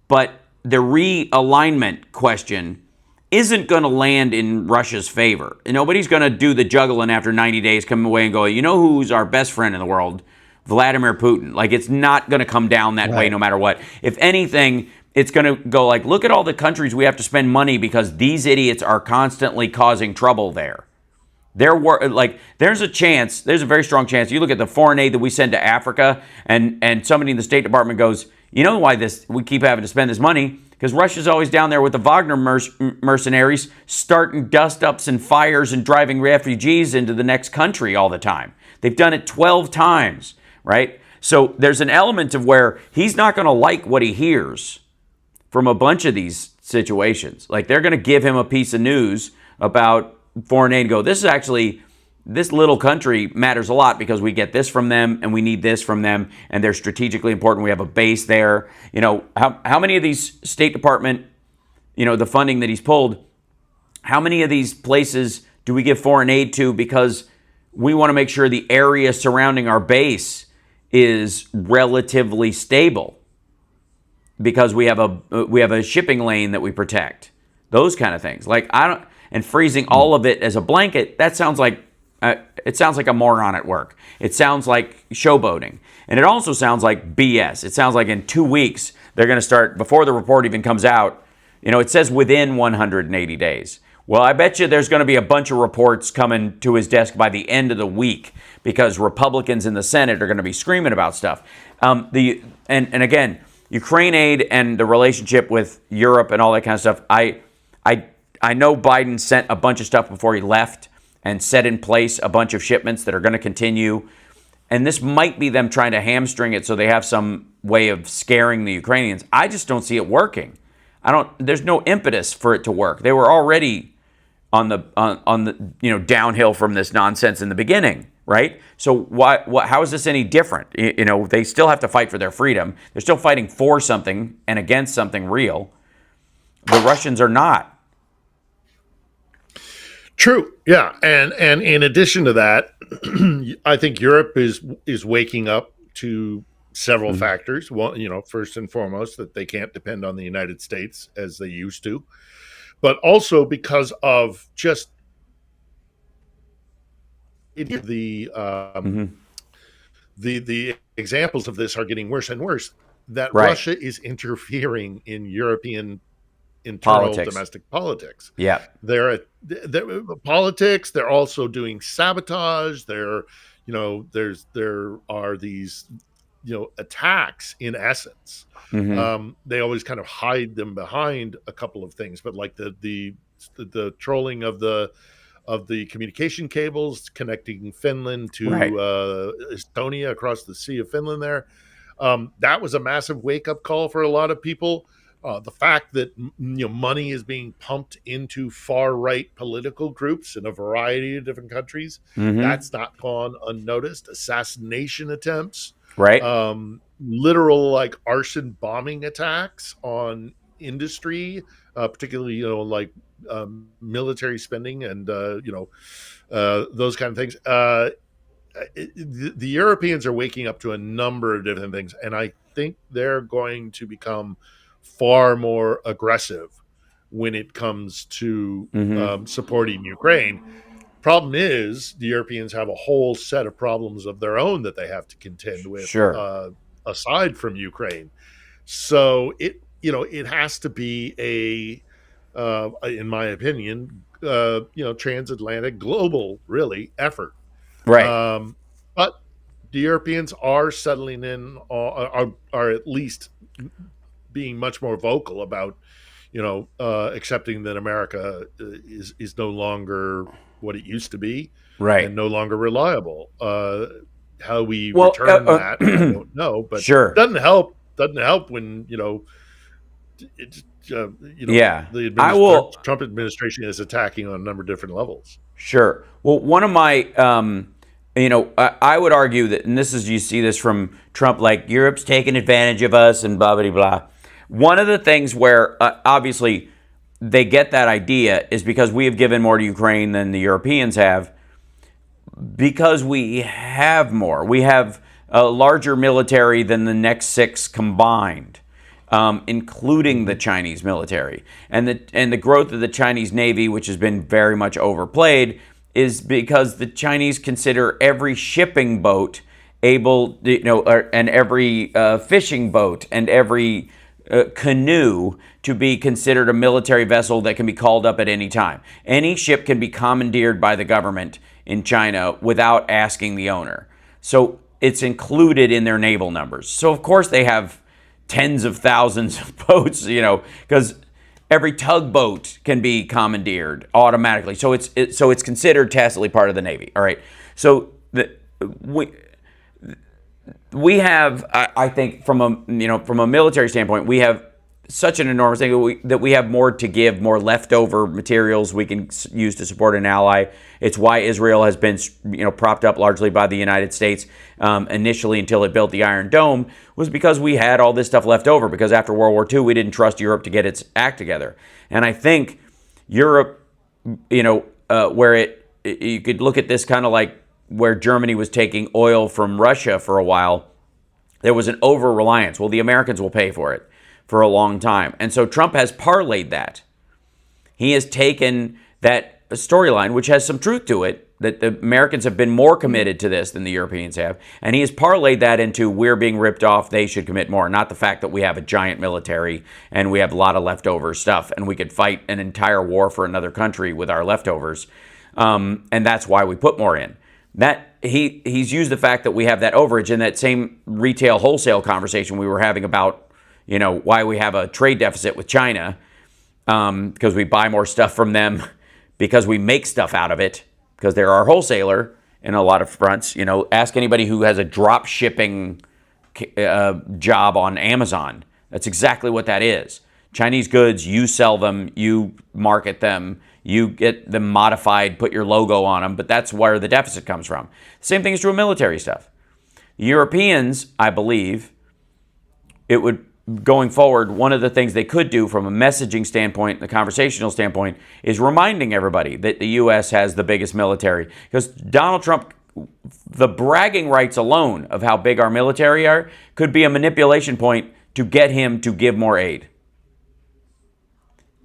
But the realignment question isn't going to land in Russia's favor. Nobody's going to do the juggling after 90 days, come away and go, you know who's our best friend in the world? Vladimir Putin. Like, it's not going to come down that way no matter what. If anything, it's going to go like, look at all the countries we have to spend money because these idiots are constantly causing trouble there. There's a chance, there's a very strong chance. You look at the foreign aid that we send to Africa, and somebody in the State Department goes, you know why we keep having to spend this money? Because Russia's always down there with the Wagner mercenaries, starting dust-ups and fires and driving refugees into the next country all the time. They've done it 12 times, right? So there's an element of where he's not going to like what he hears from a bunch of these situations. Like, they're going to give him a piece of news about foreign aid and go, this little country matters a lot because we get this from them and we need this from them, and they're strategically important. We have a base there. How many of these State Department, the funding that he's pulled, how many of these places do we give foreign aid to because we want to make sure the area surrounding our base is relatively stable because we have a shipping lane that we protect? Those kind of things. And freezing all of it as a blanket, that sounds like a moron at work. It sounds like showboating. And it also sounds like BS. It sounds like in 2 weeks, they're going to start, before the report even comes out, it says within 180 days. Well, I bet you there's going to be a bunch of reports coming to his desk by the end of the week because Republicans in the Senate are going to be screaming about stuff. And again, Ukraine aid and the relationship with Europe and all that kind of stuff, I know Biden sent a bunch of stuff before he left and set in place a bunch of shipments that are going to continue. And this might be them trying to hamstring it so they have some way of scaring the Ukrainians. I just don't see it working. There's no impetus for it to work. They were already on the downhill from this nonsense in the beginning, right? So how is this any different? They still have to fight for their freedom. They're still fighting for something and against something real. The Russians are not. True. Yeah. And in addition to that, I think Europe is waking up to several factors. Well, first and foremost, that they can't depend on the United States as they used to, but also because of just the examples of this are getting worse and worse, that Russia is interfering in European internal domestic politics. Yeah. They're politics. They're also doing sabotage. There are these, attacks in essence. They always kind of hide them behind a couple of things, but like the trolling of the communication cables connecting Finland to Estonia across the Sea of Finland there. That was a massive wake-up call for a lot of people. The fact that money is being pumped into far-right political groups in a variety of different countries, that's not gone unnoticed. Assassination attempts, literal arson bombing attacks on industry, particularly military spending and those kind of things. The Europeans are waking up to a number of different things, and I think they're going to become far more aggressive when it comes to supporting Ukraine. Problem is, the Europeans have a whole set of problems of their own that they have to contend with, aside from Ukraine. So it has to be in my opinion, transatlantic, global, really effort. Right. But the Europeans are settling in, are at least being much more vocal about, accepting that America is no longer what it used to be, and no longer reliable. How we return that, I don't know, but it doesn't help. Doesn't help when the Trump administration is attacking on a number of different levels. Sure. Well, one of my, I would argue that, and you see this from Trump, like Europe's taking advantage of us and blah blah blah. one of the things where obviously they get that idea is because we have given more to Ukraine than the Europeans have, because we have more. We have a larger military than the next 6 combined, including the Chinese military. And the growth of the Chinese Navy, which has been very much overplayed, is because the Chinese consider every shipping boat able, and every fishing boat and every canoe to be considered a military vessel that can be called up at any time. Any ship can be commandeered by the government in China without asking the owner. So it's included in their naval numbers. So of course they have tens of thousands of boats, because every tugboat can be commandeered automatically. So it's considered tacitly part of the Navy. All right. So we have, I think, from a military standpoint, we have such an enormous thing that we have more to give, more leftover materials we can use to support an ally. It's why Israel has been, propped up largely by the United States initially until it built the Iron Dome, was because we had all this stuff left over. Because after World War II, we didn't trust Europe to get its act together. And I think Europe, where you could look at this kind of like where Germany was taking oil from Russia for a while, there was an over-reliance. Well, the Americans will pay for it for a long time. And so Trump has parlayed that. He has taken that storyline, which has some truth to it, that the Americans have been more committed to this than the Europeans have, and he has parlayed that into we're being ripped off, they should commit more, not the fact that we have a giant military and we have a lot of leftover stuff and we could fight an entire war for another country with our leftovers, and that's why we put more in. That he's used the fact that we have that overage in that same retail wholesale conversation we were having about why we have a trade deficit with China, because we buy more stuff from them because we make stuff out of it, because they're our wholesaler in a lot of fronts. Ask anybody who has a drop shipping job on Amazon. That's exactly what that is. Chinese goods, you sell them, you market them, you get them modified, put your logo on them, but that's where the deficit comes from. Same thing is true of military stuff. Europeans, I believe, going forward, one of the things they could do from a messaging standpoint, the conversational standpoint, is reminding everybody that the U.S. has the biggest military. Because Donald Trump, the bragging rights alone of how big our military are, could be a manipulation point to get him to give more aid.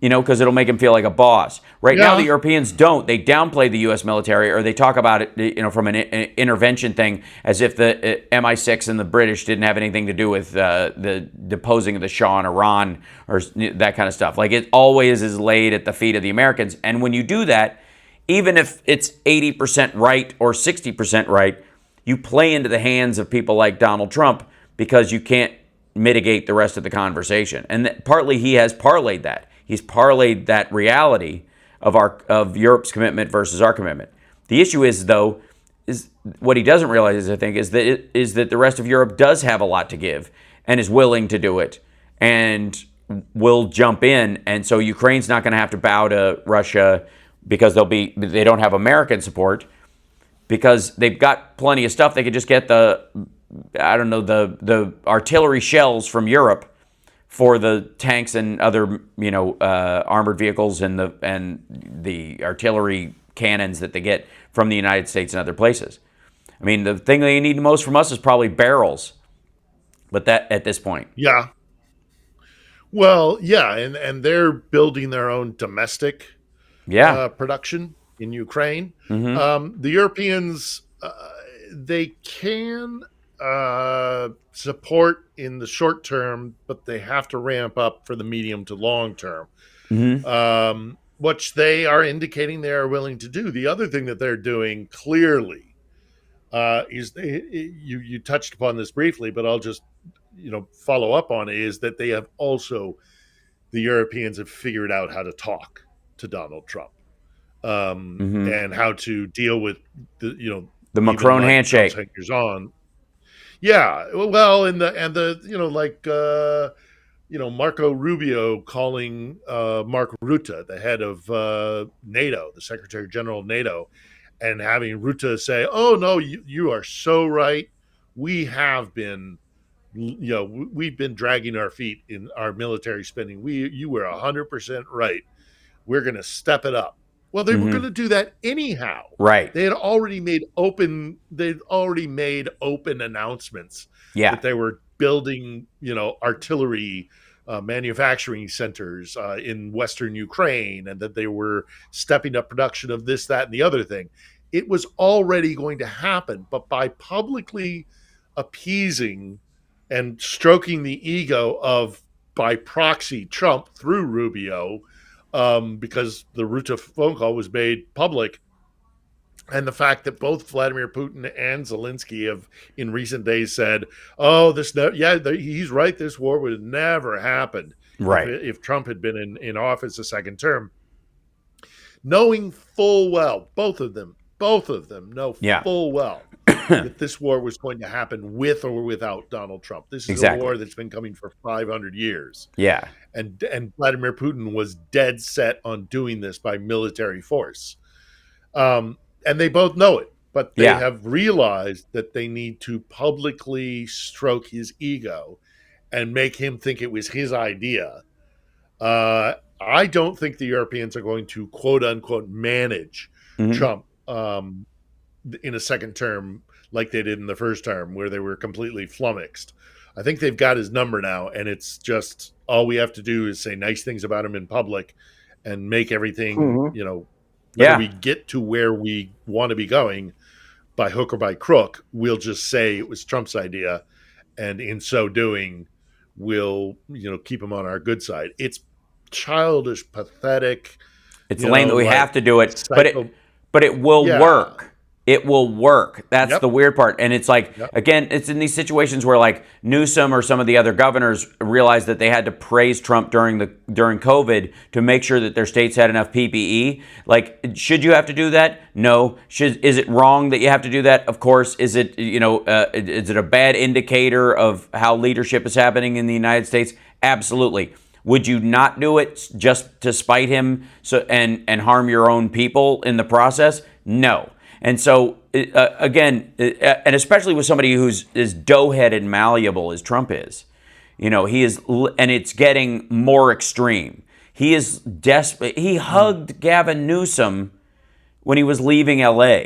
Because it'll make him feel like a boss. Right now, the Europeans don't. They downplay the U.S. military, or they talk about it, from an intervention thing, as if the MI6 and the British didn't have anything to do with the deposing of the Shah in Iran or that kind of stuff. Like, it always is laid at the feet of the Americans. And when you do that, even if it's 80% right or 60% right, you play into the hands of people like Donald Trump because you can't mitigate the rest of the conversation. And partly he has parlayed that. He's parlayed that reality of Europe's commitment versus our commitment. The issue is, though, is what he doesn't realize, I think, is that the rest of Europe does have a lot to give and is willing to do it and will jump in. And so Ukraine's not going to have to bow to Russia because they don't have American support, because they've got plenty of stuff. They could just get the artillery shells from Europe for the tanks and other, armored vehicles and the artillery cannons that they get from the United States and other places. I mean, the thing they need the most from us is probably barrels, but that at this point. Yeah. Well, yeah, and they're building their own domestic production in Ukraine. Mm-hmm. The Europeans, they can support in the short term, but they have to ramp up for the medium to long term, which they are indicating they are willing to do. The other thing that they're doing clearly is you touched upon this briefly, but I'll just follow up on it, is that they have also, the Europeans have figured out how to talk to Donald Trump and how to deal with the Macron handshake. On. Yeah, well, and Marco Rubio calling Mark Rutte, the head of NATO, the Secretary General of NATO, and having Rutte say, "Oh no, you are so right. We have been we've been dragging our feet in our military spending. You were 100% right. We're going to step it up. Well, they were going to do that anyhow. Right. They had already made open announcements that they were building, artillery manufacturing centers in Western Ukraine, and that they were stepping up production of this, that, and the other thing. It was already going to happen, but by publicly appeasing and stroking the ego of, by proxy, Trump through Rubio, because the Ruta phone call was made public, and the fact that both Vladimir Putin and Zelensky have in recent days said, "Oh, he's right. This war would have never happened if Trump had been in office a second term," knowing full well, both of them know full well that this war was going to happen with or without Donald Trump. This is a war that's been coming for 500 years. Yeah. And Vladimir Putin was dead set on doing this by military force. And they both know it, but they have realized that they need to publicly stroke his ego and make him think it was his idea. I don't think the Europeans are going to, quote unquote, manage Trump in a second term like they did in the first term, where they were completely flummoxed. I think they've got his number now, and it's just all we have to do is say nice things about him in public and make everything, whether we get to where we want to be going by hook or by crook, we'll just say it was Trump's idea, and in so doing, we'll keep him on our good side. It's childish, pathetic. It's lame that we have to do it, but it will work. It will work. That's the weird part. And it's like, again, it's in these situations where like Newsom or some of the other governors realized that they had to praise Trump during COVID to make sure that their states had enough PPE. Like, should you have to do that? No. Is it wrong that you have to do that? Of course. Is it, is it a bad indicator of how leadership is happening in the United States? Absolutely. Would you not do it just to spite him and harm your own people in the process? No. And so, again, and especially with somebody who's as dough-headed and malleable as Trump is, he is, and it's getting more extreme. He is desperate. He hugged Gavin Newsom when he was leaving LA.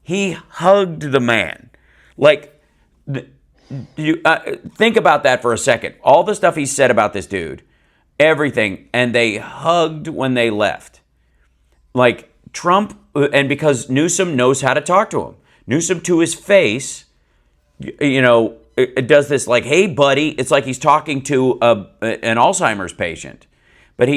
He hugged the man. Like, think about that for a second. All the stuff he said about this dude, everything, and they hugged when they left. Like, Trump, and because Newsom knows how to talk to him. Newsom to his face, it does this like, hey, buddy. It's like he's talking to an Alzheimer's patient, but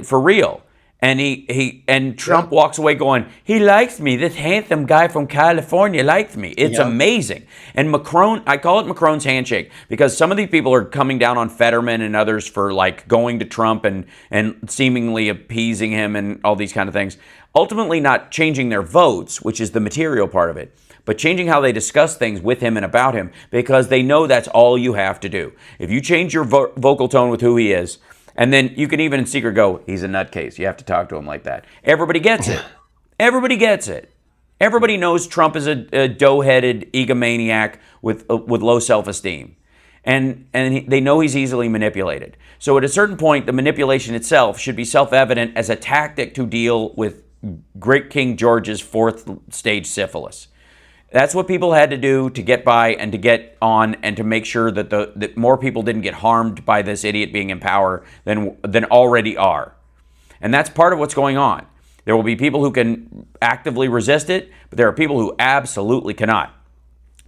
for real. And Trump walks away going, he likes me. This handsome guy from California likes me. It's amazing. And Macron, I call it Macron's handshake because some of these people are coming down on Fetterman and others for like going to Trump and seemingly appeasing him and all these kind of things. Ultimately not changing their votes, which is the material part of it, but changing how they discuss things with him and about him, because they know that's all you have to do. If you change your vocal tone with who he is, and then you can even in secret go, he's a nutcase. You have to talk to him like that. Everybody gets it. Everybody gets it. Everybody knows Trump is a dough-headed egomaniac with low self-esteem. And they know he's easily manipulated. So at a certain point, the manipulation itself should be self-evident as a tactic to deal with great King George's fourth stage syphilis. That's what people had to do to get by and to get on and to make sure that that more people didn't get harmed by this idiot being in power than already are. And that's part of what's going on. There will be people who can actively resist it, but there are people who absolutely cannot,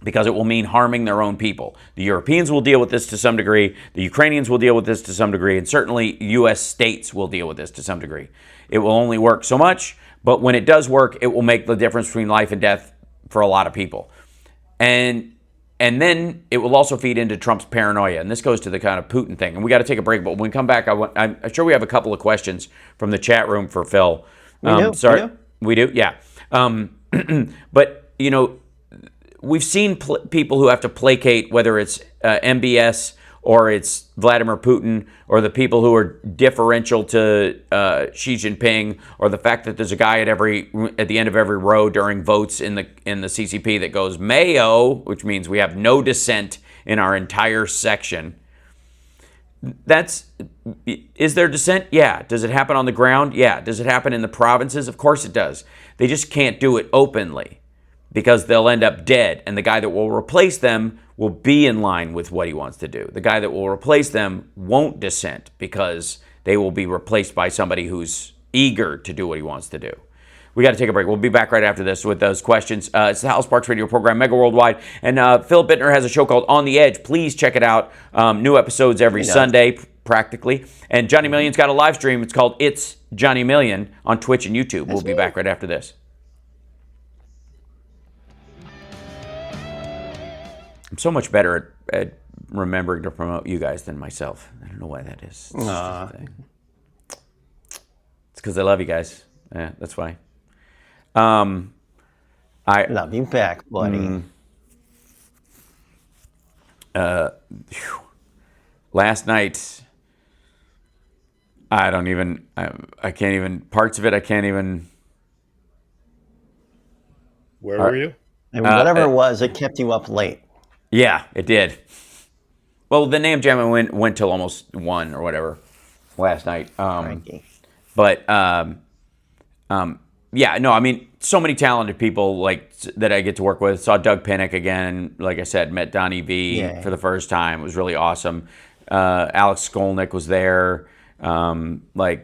because it will mean harming their own people. The Europeans will deal with this to some degree, the Ukrainians will deal with this to some degree, and certainly U.S. states will deal with this to some degree. It will only work so much, but when it does work, it will make the difference between life and death for a lot of people. And then it will also feed into Trump's paranoia, and this goes to the kind of Putin thing. And we got to take a break, but when we come back, I'm sure we have a couple of questions from the chat room for Phil. We do? Yeah. But, we've seen people who have to placate, whether it's MBS or it's Vladimir Putin or the people who are differential to Xi Jinping, or the fact that there's a guy at the end of every row during votes in the CCP that goes Mayo, which means we have no dissent in our entire section. Is there dissent? Yeah. Does it happen on the ground? Yeah. Does it happen in the provinces? Of course it does. They just can't do it openly because they'll end up dead, and the guy that will replace them will be in line with what he wants to do. The guy that will replace them won't dissent because they will be replaced by somebody who's eager to do what he wants to do. We got to take a break. We'll be back right after this with those questions. It's the HAL Sparks radio program, Mega Worldwide. And Philip Ittner has a show called On the Edge. Please check it out. New episodes every Sunday, practically. And Johnny Million's got a live stream. It's called It's Johnny Million on Twitch and YouTube. We'll be back right after this. I'm so much better at remembering to promote you guys than myself. I don't know why that is. It's because I love you guys. Yeah, that's why. I love you back, buddy. Last night, I can't even, parts of it, I can't even. Where were you? And whatever it was, it kept you up late. Yeah, it did. Well, the NAMM Jam went till almost 1 or whatever last night. Yeah, no, I mean, so many talented people like that I get to work with. Saw Doug Pinnick again. Like I said, met Donnie V for the first time. It was really awesome. Alex Skolnick was there. And then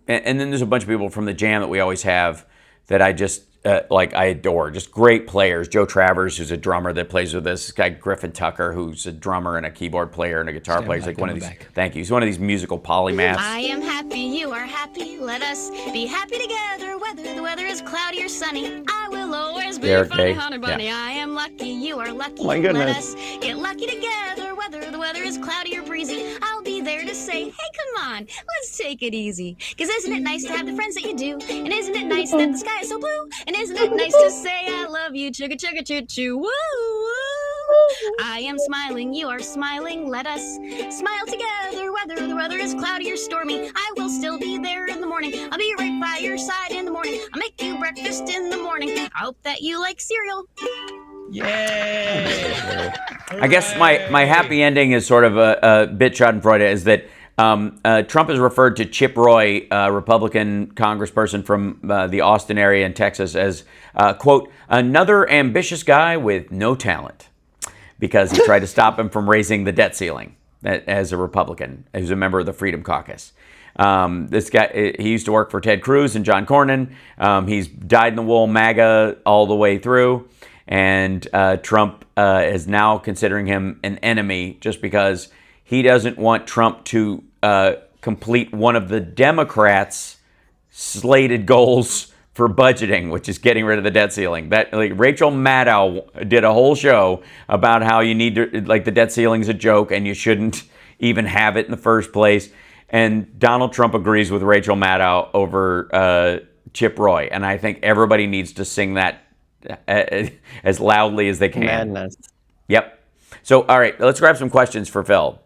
there's a bunch of people from the jam that we always have that I just I adore. Just great players. Joe Travers, who's a drummer that plays with us. This guy Griffin Tucker, who's a drummer and a keyboard player and a guitar player. He's like one of these. Thank you. He's one of these musical polymaths. I am happy, you are happy. Let us be happy together. Whether the weather is cloudy or sunny, I will always be your funny honey bunny. I am lucky, you are lucky. My goodness. Let us get lucky together. Whether the weather is cloudy or breezy, I'll be there to say, hey, come on, let's take it easy. Cause isn't it nice to have the friends that you do? And isn't it nice that the sky is so blue? And isn't it nice to say I love you? Chugga chugga choo choo. Woo woo. I am smiling, you are smiling. Let us smile together. Whether the weather is cloudy or stormy, I will still be there in the morning. I'll be right by your side in the morning. I'll make you breakfast in the morning. I hope that you like cereal. Yay! I guess my happy ending is sort of a bit schadenfreude is that Trump has referred to Chip Roy, a Republican congressperson from the Austin area in Texas, as, quote, another ambitious guy with no talent, because he tried to stop him from raising the debt ceiling as a Republican, who's a member of the Freedom Caucus. This guy, he used to work for Ted Cruz and John Cornyn. He's dyed-in-the-wool MAGA all the way through. And Trump is now considering him an enemy just because he doesn't want Trump to complete one of the Democrats' slated goals for budgeting, which is getting rid of the debt ceiling. Rachel Maddow did a whole show about how you need to, the debt ceiling's a joke and you shouldn't even have it in the first place. And Donald Trump agrees with Rachel Maddow over Chip Roy. And I think everybody needs to sing that as loudly as they can. Madness. Yep. So, all right, let's grab some questions for Phil.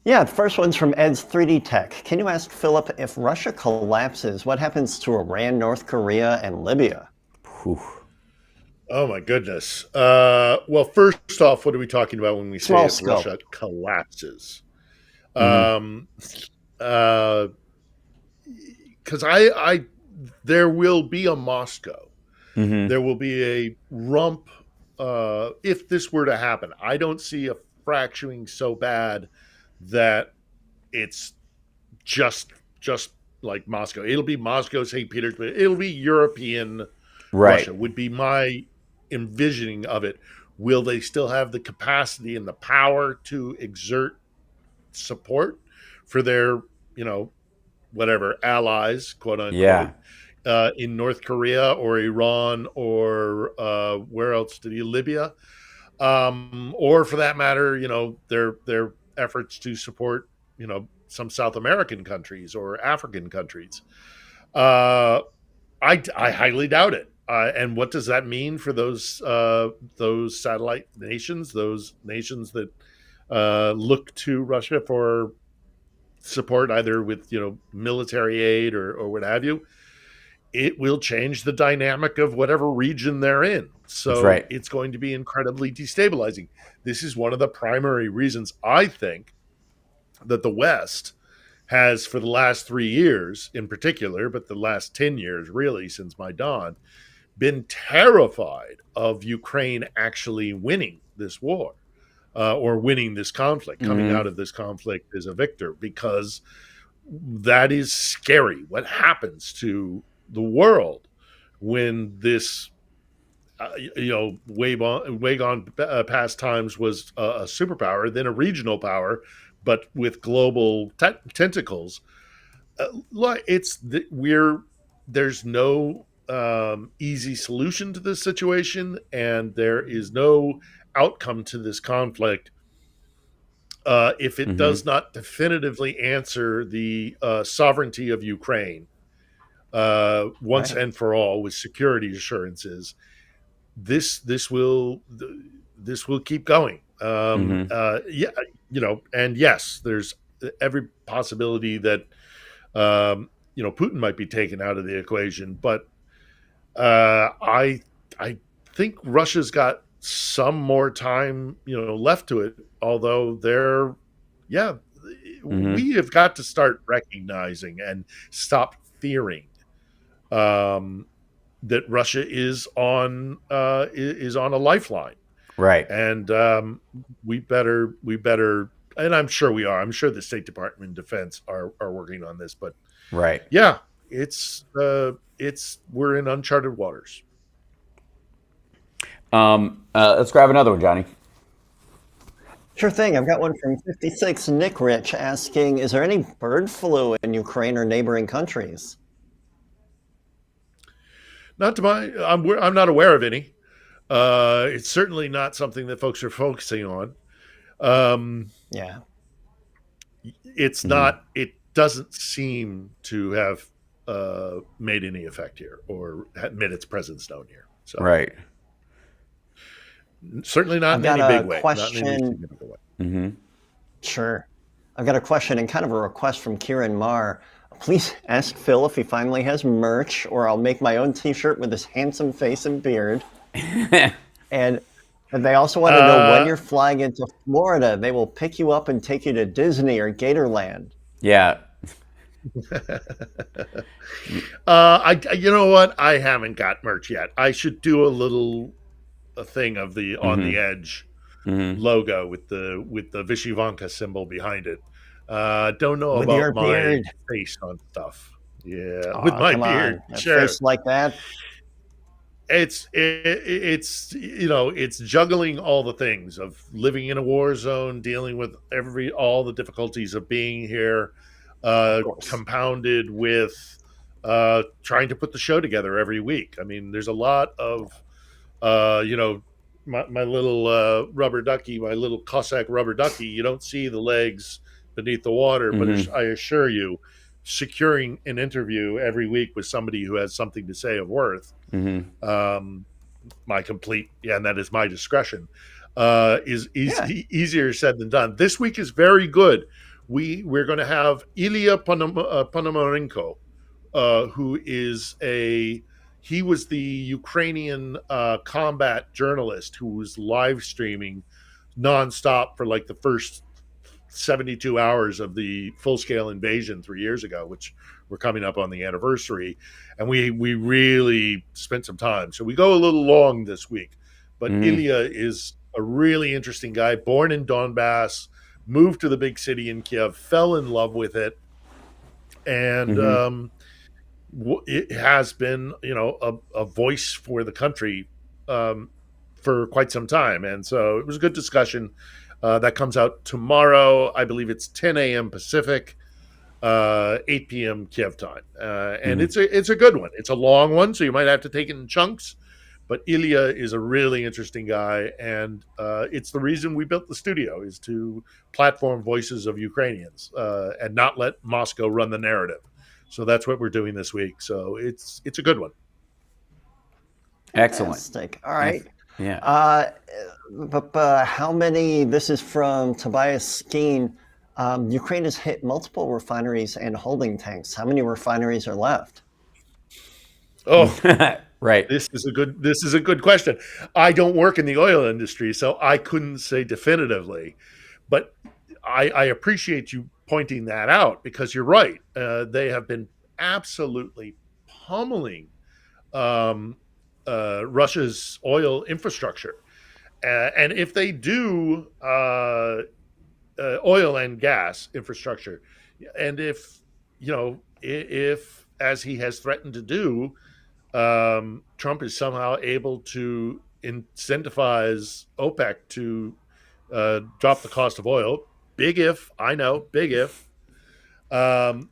Yeah, the first one's from Ed's 3D Tech. Can you ask Philip, if Russia collapses, what happens to Iran, North Korea, and Libya? Whew. Oh, my goodness. Well, first off, what are we talking about when we say if Russia collapses? Because there will be a Moscow. Mm-hmm. There will be a rump if this were to happen. I don't see a fracturing so bad that it's just like Moscow. It'll be Moscow, St. Petersburg. It'll be European Russia would be my envisioning of it. Will they still have the capacity and the power to exert support for their, whatever allies, quote unquote? Yeah. In North Korea or Iran or where else did he? Libya, or for that matter, their efforts to support some South American countries or African countries. I highly doubt it. And what does that mean for those satellite nations, those nations that look to Russia for support, either with military aid or what have you? It will change the dynamic of whatever region they're in. So it's going to be incredibly destabilizing. This is one of the primary reasons I think that the West has, for the last 3 years in particular, but the last 10 years really since Maidan, been terrified of Ukraine actually winning this war or winning this conflict, coming out of this conflict as a victor, because that is scary. What happens to the world when this, way gone past times was a superpower, then a regional power, but with global tentacles. There's no easy solution to this situation, and there is no outcome to this conflict if it does not definitively answer the sovereignty of Ukraine once and for all with security assurances. This will keep going. And yes, there's every possibility that Putin might be taken out of the equation, but I think Russia's got some more time, left to it. Although we have got to start recognizing and stop fearing that Russia is on a lifeline, right? And we better, and I'm sure we are. I'm sure the State Department and Defense are working on this, but right, yeah, we're in uncharted waters. Let's grab another one, Johnny. Sure thing. I've got one from 56 Nick Rich asking, is there any bird flu in Ukraine or neighboring countries? Not to I'm not aware of any. It's certainly not something that folks are focusing on. It's not. It doesn't seem to have made any effect here or made its presence known here. So right. Certainly not in any big way. Not in any significant way. Sure. I've got a question and kind of a request from Kieran Marr. Please ask Phil if he finally has merch, or I'll make my own T-shirt with his handsome face and beard. And they also want to know when you're flying into Florida. They will pick you up and take you to Disney or Gatorland. Yeah. You know what? I haven't got merch yet. I should do a thing of the on the edge logo with the Vishivanka symbol behind it. Don't know with about my beard. face on stuff. Yeah, with my beard. A sure. face like that. It's juggling all the things of living in a war zone, dealing with all the difficulties of being here, compounded with trying to put the show together every week. I mean, there's a lot of my little rubber ducky, my little Cossack rubber ducky. You don't see the legs beneath the water, but I assure you, securing an interview every week with somebody who has something to say of worth, my complete, and that is my discretion, is easier said than done. This week is very good. We're going to have Ilya Ponomarenko, who is he was the Ukrainian combat journalist who was live streaming nonstop for like the first 72 hours of the full-scale invasion 3 years ago, which we're coming up on the anniversary, and we really spent some time. So we go a little long this week, but Ilya is a really interesting guy, born in Donbass, moved to the big city in Kiev, fell in love with it, and it has been, a voice for the country for quite some time. And so it was a good discussion. That comes out tomorrow. I believe it's 10 a.m. Pacific, 8 p.m. Kiev time. And it's a good one. It's a long one, so you might have to take it in chunks. But Ilya is a really interesting guy, and it's the reason we built the studio, is to platform voices of Ukrainians and not let Moscow run the narrative. So that's what we're doing this week. So it's a good one. Excellent. Fantastic. All right. Yeah. But how many? This is from Tobias Skeen. Ukraine has hit multiple refineries and holding tanks. How many refineries are left? Oh, Right. This is a good question. I don't work in the oil industry, so I couldn't say definitively, but I appreciate you pointing that out because you're right. They have been absolutely pummeling Russia's oil infrastructure, and if they do oil and gas infrastructure, and if as he has threatened to do, Trump is somehow able to incentivize OPEC to drop the cost of oil. Big if, I know, big if. That's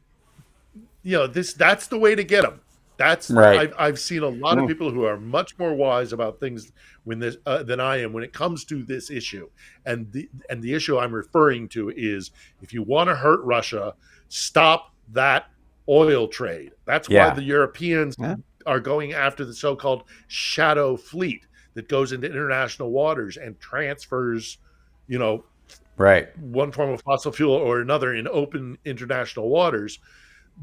the way to get them. That's right. I've seen a lot of people who are much more wise about things than I am when it comes to this issue. And the issue I'm referring to is if you want to hurt Russia, stop that oil trade. That's why the Europeans are going after the so-called shadow fleet that goes into international waters and transfers, one form of fossil fuel or another in open international waters.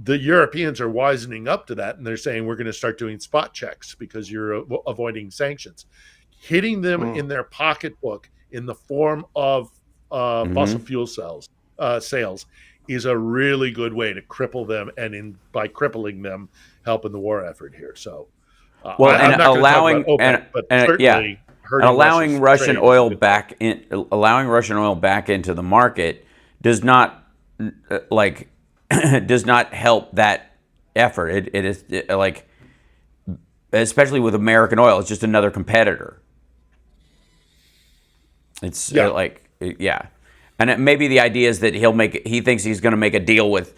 The Europeans are wisening up to that, and they're saying we're going to start doing spot checks because you're avoiding sanctions. Hitting them in their pocketbook in the form of fossil fuel sales is a really good way to cripple them, and by crippling them, helping the war effort here. So, allowing Russian oil back into the market does not does not help that effort. It is especially with American oil, it's just another competitor. It's and maybe the idea is that he thinks he's going to make a deal with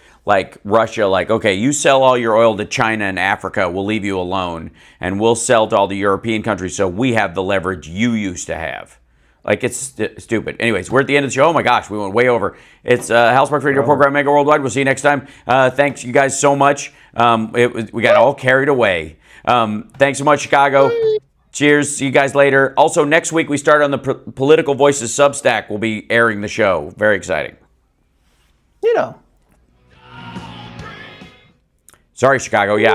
Russia, okay, you sell all your oil to China and Africa, we'll leave you alone, and we'll sell to all the European countries so we have the leverage you used to have. It's stupid. Anyways, we're at the end of the show. Oh my gosh, we went way over. It's HAL Sparks Radio Program Mega Worldwide. We'll see you next time. Thanks you guys so much. We got all carried away. Thanks so much, Chicago. Cheers. See you guys later. Also, next week we start on the Political Voices Substack. We'll be airing the show. Very exciting. Sorry, Chicago. Yeah,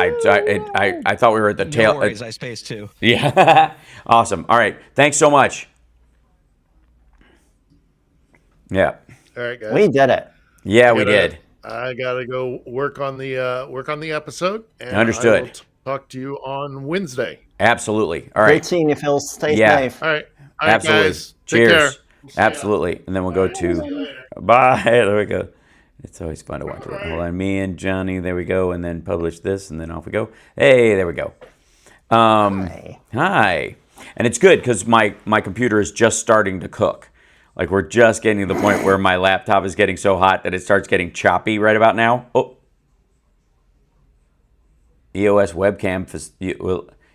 I thought we were at the tail. No worries, I spaced too. Yeah. Awesome. All right. Thanks so much. Yeah. All right, guys. We did it. Yeah, we did. I gotta go work on the episode. And Understood. I will talk to you on Wednesday. Absolutely. All right. Great seeing you, Phil. Stay safe. All right. Absolutely. Guys. Cheers. Absolutely. And then we'll go to bye. There we go. It's always fun to watch it. Hold on. Me and Johnny. There we go. And then publish this, and then off we go. Hey, there we go. Hi. And it's good because my computer is just starting to cook. We're just getting to the point where my laptop is getting so hot that it starts getting choppy right about now. Oh. EOS webcam.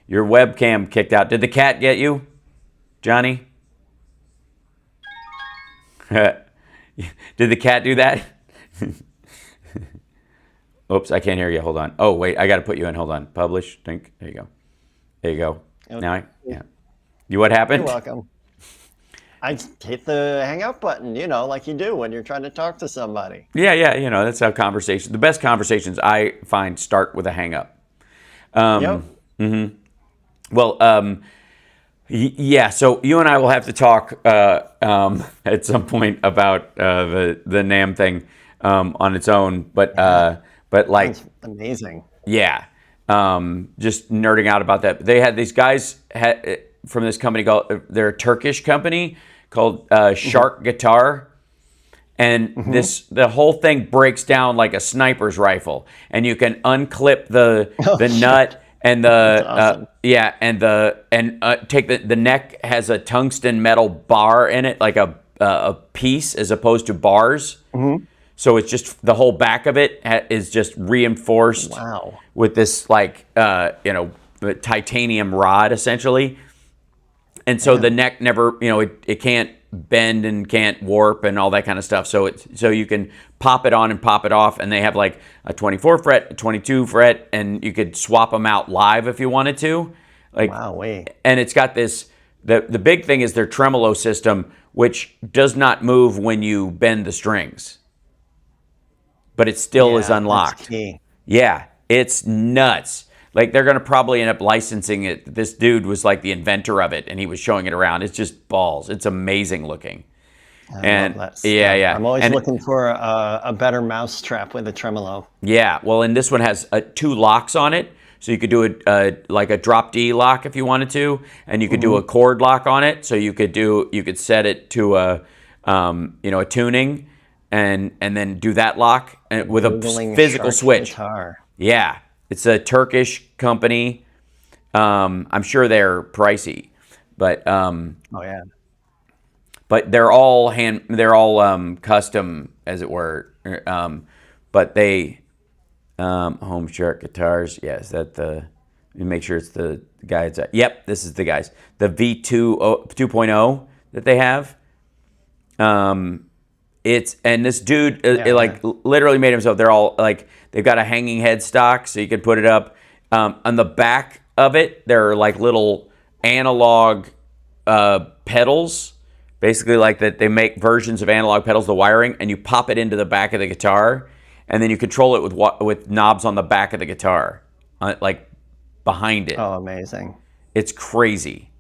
Your webcam kicked out. Did the cat get you, Johnny? Did the cat do that? Oops, I can't hear you. Hold on. Oh, wait. I got to put you in. Hold on. Publish. Think. There you go. There you go. Now, what happened? You're welcome. I hit the hang up button, like you do when you're trying to talk to somebody. Yeah, that's how the best conversations I find start with a hang up. Well, yeah, so you and I will have to talk at some point about the NAM thing on its own, but That's amazing. Yeah, just nerding out about that. They had these guys from this company they're a Turkish company called Shark Guitar, and the whole thing breaks down like a sniper's rifle, and you can unclip the nut and take the neck has a tungsten metal bar in it, like a piece as opposed to bars. So it's just the whole back of it is just reinforced with this titanium rod essentially. And so the neck never, it can't bend and can't warp and all that kind of stuff. So you can pop it on and pop it off, and they have like a 24 fret, a 22 fret, and you could swap them out live if you wanted to. And it's got this. The big thing is their tremolo system, which does not move when you bend the strings, but it still is unlocked. That's key. Yeah, it's nuts. Like they're gonna probably end up licensing it. This dude was like the inventor of it, and he was showing it around. It's just balls. It's amazing looking. I love that stuff. Yeah. I'm always and looking for a better mousetrap with a tremolo. Yeah, well, and this one has 2 locks on it, so you could do like a drop D lock if you wanted to, and you could do a chord lock on it. So you could set it to a a tuning, and then do that lock with a physical switch. Guitar. Yeah, it's a Turkish company. I'm sure they're pricey, but oh yeah. But they're all custom, as it were. But they Home Shark guitars. Yes, let me make sure it's the guys. Yep, this is the guys. The V2.0 that they have. And this dude literally made himself. They're all like they've got a hanging headstock, so you can put it up. On the back of it, there are like little analog pedals. Basically, like that, they make versions of analog pedals, the wiring, and you pop it into the back of the guitar, and then you control it with knobs on the back of the guitar, like behind it. Oh, amazing! It's crazy.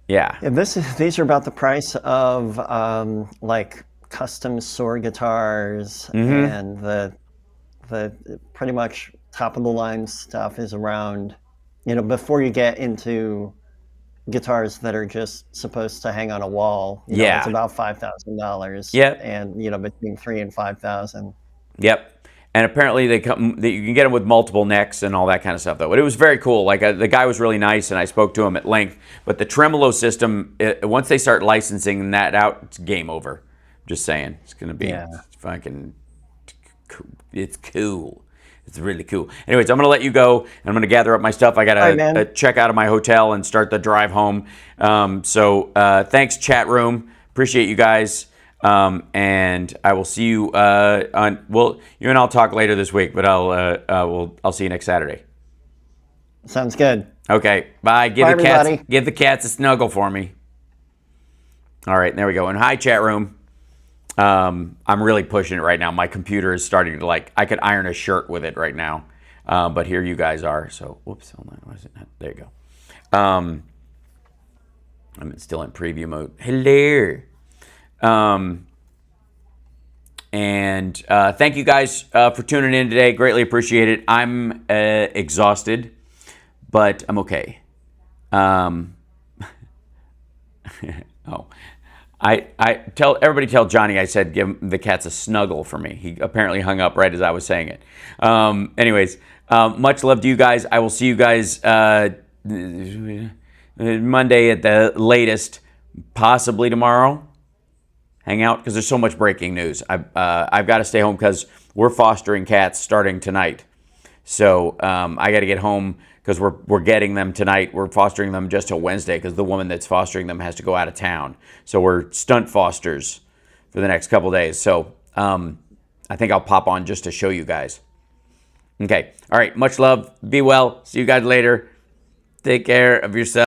Yeah. These are about the price of like custom Soar guitars, and the pretty much top of the line stuff is around, before you get into guitars that are just supposed to hang on a wall. It's about $5,000. Yep. And between $3,000 and $5,000. Yep. And apparently you can get them with multiple necks and all that kind of stuff, though. But it was very cool. Like the guy was really nice, and I spoke to him at length. But the tremolo system, once they start licensing that out, it's game over. I'm just saying, it's gonna be fucking. It's cool. It's really cool. Anyways, I'm going to let you go. I'm going to gather up my stuff. I got to check out of my hotel and start the drive home. So thanks, chat room. Appreciate you guys. And I will see you you and I'll talk later this week, but I'll see you next Saturday. Sounds good. Okay. Bye. Bye, everybody. Give the cats a snuggle for me. All right. There we go. And hi, chat room. I'm really pushing it right now. My computer is starting to I could iron a shirt with it right now. But here you guys are. So, whoops, hold on. Why is it not? There you go. I'm still in preview mode. Hello. And thank you guys for tuning in today. Greatly appreciate it. I'm exhausted, but I'm okay. Everybody tell Johnny I said give the cats a snuggle for me. He apparently hung up right as I was saying it. Anyways, much love to you guys. I will see you guys Monday at the latest, possibly tomorrow. Hang out because there's so much breaking news. I've got to stay home because we're fostering cats starting tonight. So I got to get home because we're getting them tonight. We're fostering them just till Wednesday because the woman that's fostering them has to go out of town. So we're stunt fosters for the next couple days. So I think I'll pop on just to show you guys. Okay. All right. Much love. Be well. See you guys later. Take care of yourself.